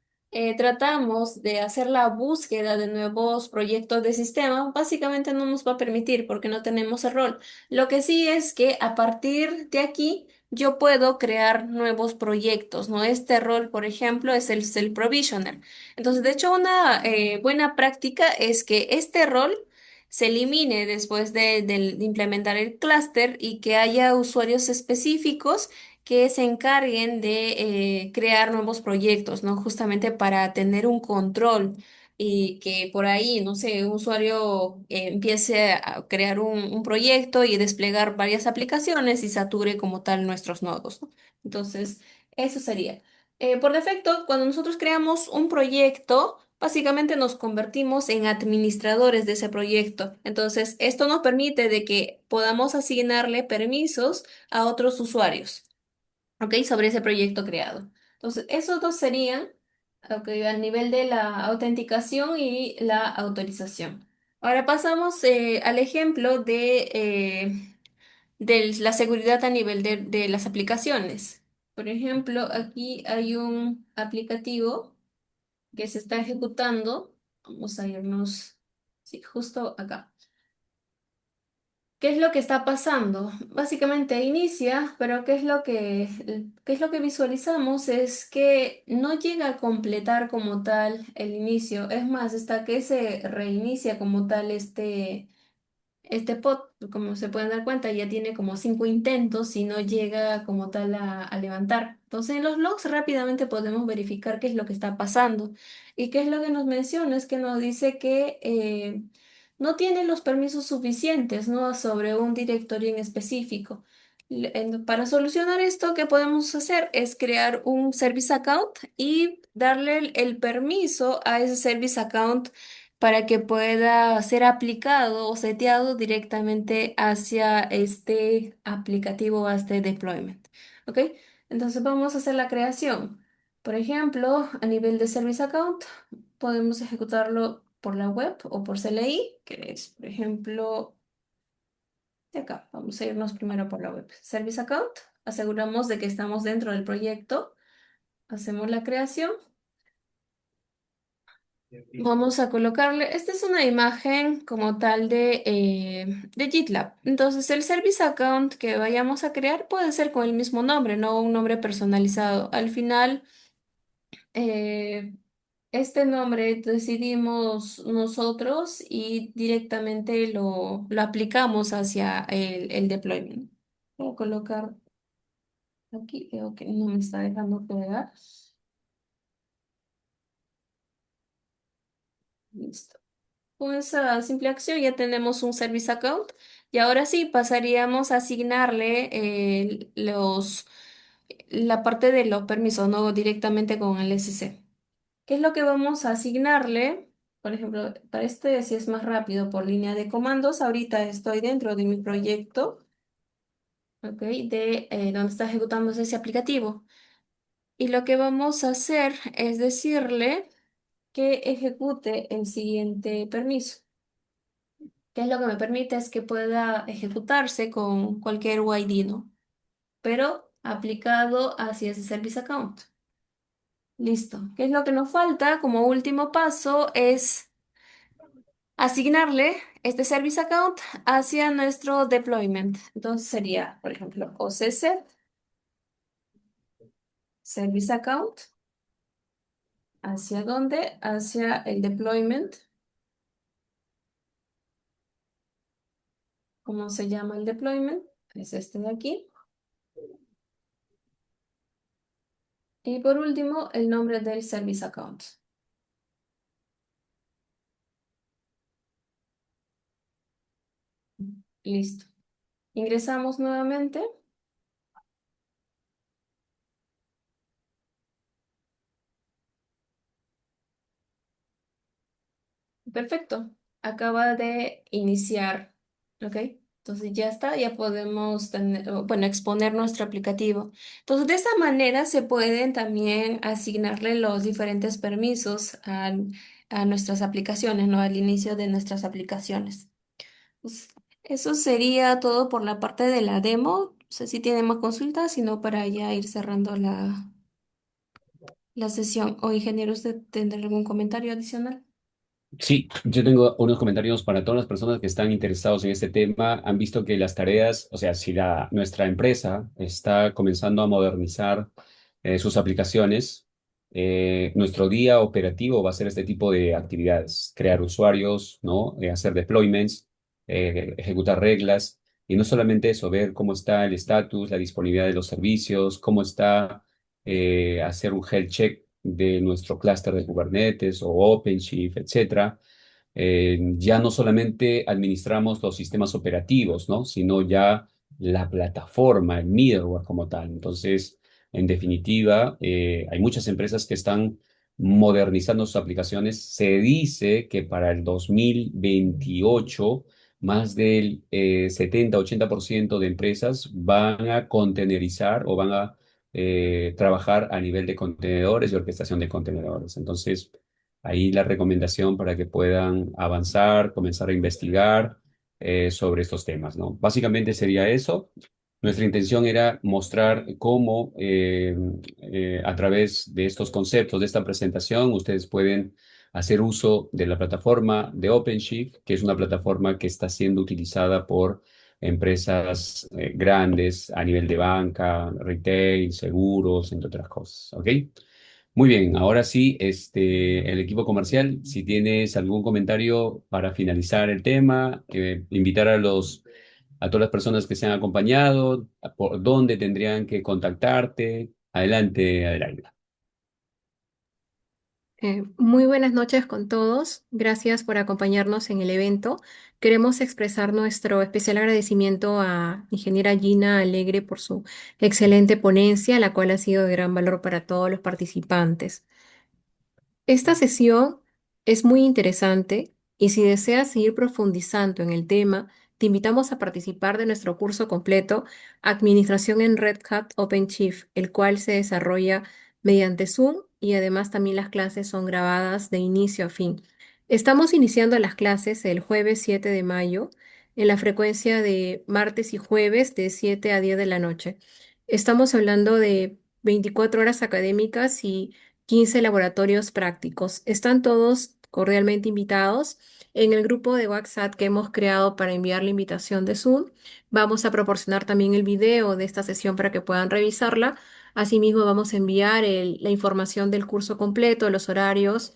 tratamos de hacer la búsqueda de nuevos proyectos de sistema, básicamente no nos va a permitir porque no tenemos el rol. Lo que sí es que a partir de aquí yo puedo crear nuevos proyectos, ¿no? Este rol, por ejemplo, es el provisioner. Entonces, de hecho, una buena práctica es que este rol se elimine después de implementar el clúster y que haya usuarios específicos que se encarguen de crear nuevos proyectos, ¿no? Justamente para tener un control y que por ahí, no sé, un usuario empiece a crear un proyecto y desplegar varias aplicaciones y sature como tal nuestros nodos, ¿no? Entonces, eso sería. Por defecto, cuando nosotros creamos un proyecto, básicamente nos convertimos en administradores de ese proyecto. Entonces, esto nos permite de que podamos asignarle permisos a otros usuarios. ¿Ok? Sobre ese proyecto creado. Entonces, esos dos serían, ok, al nivel de la autenticación y la autorización. Ahora pasamos al ejemplo de la seguridad a nivel de las aplicaciones. Por ejemplo, aquí hay un aplicativo que se está ejecutando. Vamos a irnos, sí, justo acá. ¿Qué es lo que está pasando? Básicamente inicia, pero qué es lo que visualizamos? Es que no llega a completar como tal el inicio. Es más, hasta que se reinicia como tal este pod, como se pueden dar cuenta, ya tiene como 5 intentos y no llega como tal a levantar. Entonces, en los logs rápidamente podemos verificar qué es lo que está pasando. ¿Y qué es lo que nos menciona? Es que nos dice que no tiene los permisos suficientes, ¿no? Sobre un directorio en específico. Para solucionar esto, ¿qué podemos hacer? Es crear un service account y darle el permiso a ese service account para que pueda ser aplicado o seteado directamente hacia este aplicativo, a este deployment. ¿Ok? Entonces vamos a hacer la creación. Por ejemplo, a nivel de Service Account, podemos ejecutarlo por la web o por CLI, que es, por ejemplo, de acá. Vamos a irnos primero por la web. Service Account, aseguramos de que estamos dentro del proyecto, hacemos la creación. Vamos a colocarle, esta es una imagen como tal de GitLab. Entonces, el service account que vayamos a crear puede ser con el mismo nombre, no un nombre personalizado. Al final, eh, este nombre decidimos nosotros y directamente lo aplicamos hacia el deployment. Voy a colocar aquí, creo que no me está dejando pegar. Listo. Con esa simple acción ya tenemos un service account y ahora sí pasaríamos a asignarle la parte de los permisos, no directamente con el SC. ¿Qué es lo que vamos a asignarle? Por ejemplo, para este si es más rápido por línea de comandos, ahorita estoy dentro de mi proyecto, ¿ok? De donde está ejecutándose ese aplicativo. Y lo que vamos a hacer es decirle que ejecute el siguiente permiso. ¿Qué es lo que me permite? Es que pueda ejecutarse con cualquier UID, ¿no? Pero aplicado hacia ese service account. Listo. ¿Qué es lo que nos falta? Como último paso es asignarle este service account hacia nuestro deployment. Entonces sería, por ejemplo, OCC, service account. ¿Hacia dónde? Hacia el deployment. ¿Cómo se llama el deployment? Es este de aquí. Y por último, el nombre del service account. Listo. Ingresamos nuevamente. Perfecto. Acaba de iniciar. ¿Ok? Entonces ya está, ya podemos bueno, exponer nuestro aplicativo. Entonces, de esa manera se pueden también asignarle los diferentes permisos a nuestras aplicaciones, ¿no? Al inicio de nuestras aplicaciones. Pues, eso sería todo por la parte de la demo. No sé si tienen más consultas, sino para ya ir cerrando la sesión. O ingeniero, ¿usted tendrá algún comentario adicional? Sí, yo tengo unos comentarios para todas las personas que están interesados en este tema. Han visto que las tareas, o sea, si nuestra empresa está comenzando a modernizar sus aplicaciones, nuestro día operativo va a ser este tipo de actividades: crear usuarios, ¿no? Hacer deployments, ejecutar reglas, y no solamente eso, ver cómo está el estatus, la disponibilidad de los servicios, cómo está, hacer un health check de nuestro clúster de Kubernetes o OpenShift, etcétera. Ya no solamente administramos los sistemas operativos, ¿no? Sino ya la plataforma, el middleware como tal. Entonces, en definitiva, hay muchas empresas que están modernizando sus aplicaciones. Se dice que para el 2028 más del 70-80% de empresas van a contenerizar o van a trabajar a nivel de contenedores y orquestación de contenedores. Entonces, ahí la recomendación para que puedan avanzar, comenzar a investigar sobre estos temas, ¿no? Básicamente sería eso. Nuestra intención era mostrar cómo, a través de estos conceptos, de esta presentación, ustedes pueden hacer uso de la plataforma de OpenShift, que es una plataforma que está siendo utilizada por empresas grandes a nivel de banca, retail, seguros, entre otras cosas. ¿Ok? Muy bien, ahora sí, el equipo comercial, si tienes algún comentario para finalizar el tema, invitar a todas las personas que se han acompañado, por dónde tendrían que contactarte. Adelante, Adelaida. Muy buenas noches con todos. Gracias por acompañarnos en el evento. Queremos expresar nuestro especial agradecimiento a ingeniera Gina Alegre por su excelente ponencia, la cual ha sido de gran valor para todos los participantes. Esta sesión es muy interesante y si deseas seguir profundizando en el tema, te invitamos a participar de nuestro curso completo Administración en Red Hat OpenShift, el cual se desarrolla mediante Zoom y además también las clases son grabadas de inicio a fin. Estamos iniciando las clases el jueves 7 de mayo en la frecuencia de martes y jueves de 7 a 10 de la noche. Estamos hablando de 24 horas académicas y 15 laboratorios prácticos. Están todos cordialmente invitados. En el grupo de WhatsApp que hemos creado para enviar la invitación de Zoom, vamos a proporcionar también el video de esta sesión para que puedan revisarla. Asimismo, vamos a enviar la información del curso completo, los horarios,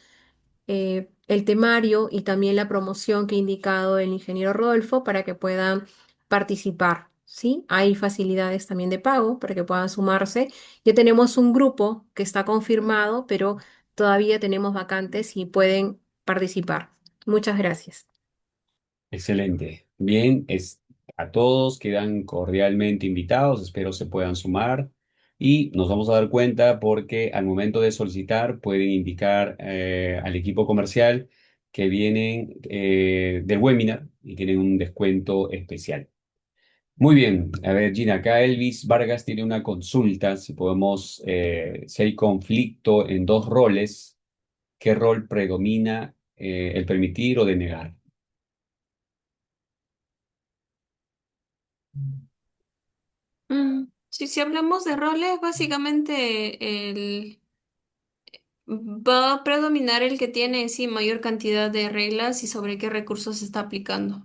el temario y también la promoción que ha indicado el ingeniero Rodolfo para que puedan participar. ¿Sí? Hay facilidades también de pago para que puedan sumarse. Ya tenemos un grupo que está confirmado, pero todavía tenemos vacantes y pueden participar. Muchas gracias. Excelente. Bien, a todos quedan cordialmente invitados, espero se puedan sumar y nos vamos a dar cuenta porque al momento de solicitar pueden indicar al equipo comercial que vienen del webinar y tienen un descuento especial. Muy bien, a ver, Gina, acá Elvis Vargas tiene una consulta, si podemos, si hay conflicto en dos roles, ¿qué rol predomina, el permitir o denegar? Sí, si hablamos de roles, básicamente va a predominar el que tiene en sí mayor cantidad de reglas y sobre qué recursos se está aplicando.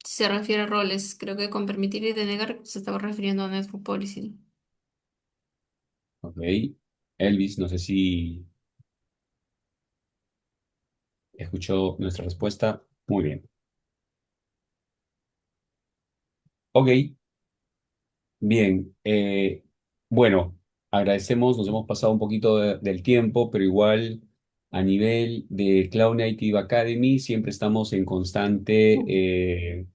Si se refiere a roles, creo que con permitir y denegar se estaba refiriendo a Network Policy. Ok, Elvis, no sé si Escuchó nuestra respuesta. Muy bien. Ok, bien. Bueno, agradecemos, nos hemos pasado un poquito del tiempo, pero igual a nivel de Cloud Native Academy siempre estamos en constante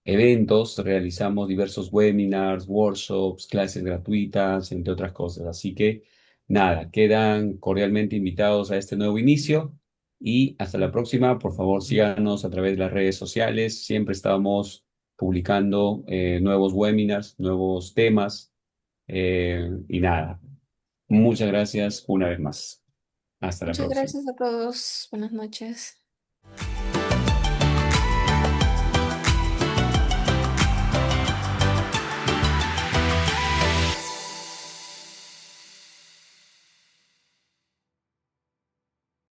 eventos, realizamos diversos webinars, workshops, clases gratuitas, entre otras cosas. Así que nada, quedan cordialmente invitados a este nuevo inicio y hasta la próxima. Por favor, síganos a través de las redes sociales. Siempre estamos publicando nuevos webinars, nuevos temas y nada. Muchas gracias una vez más. Hasta la Muchas próxima. gracias a todos. Buenas noches.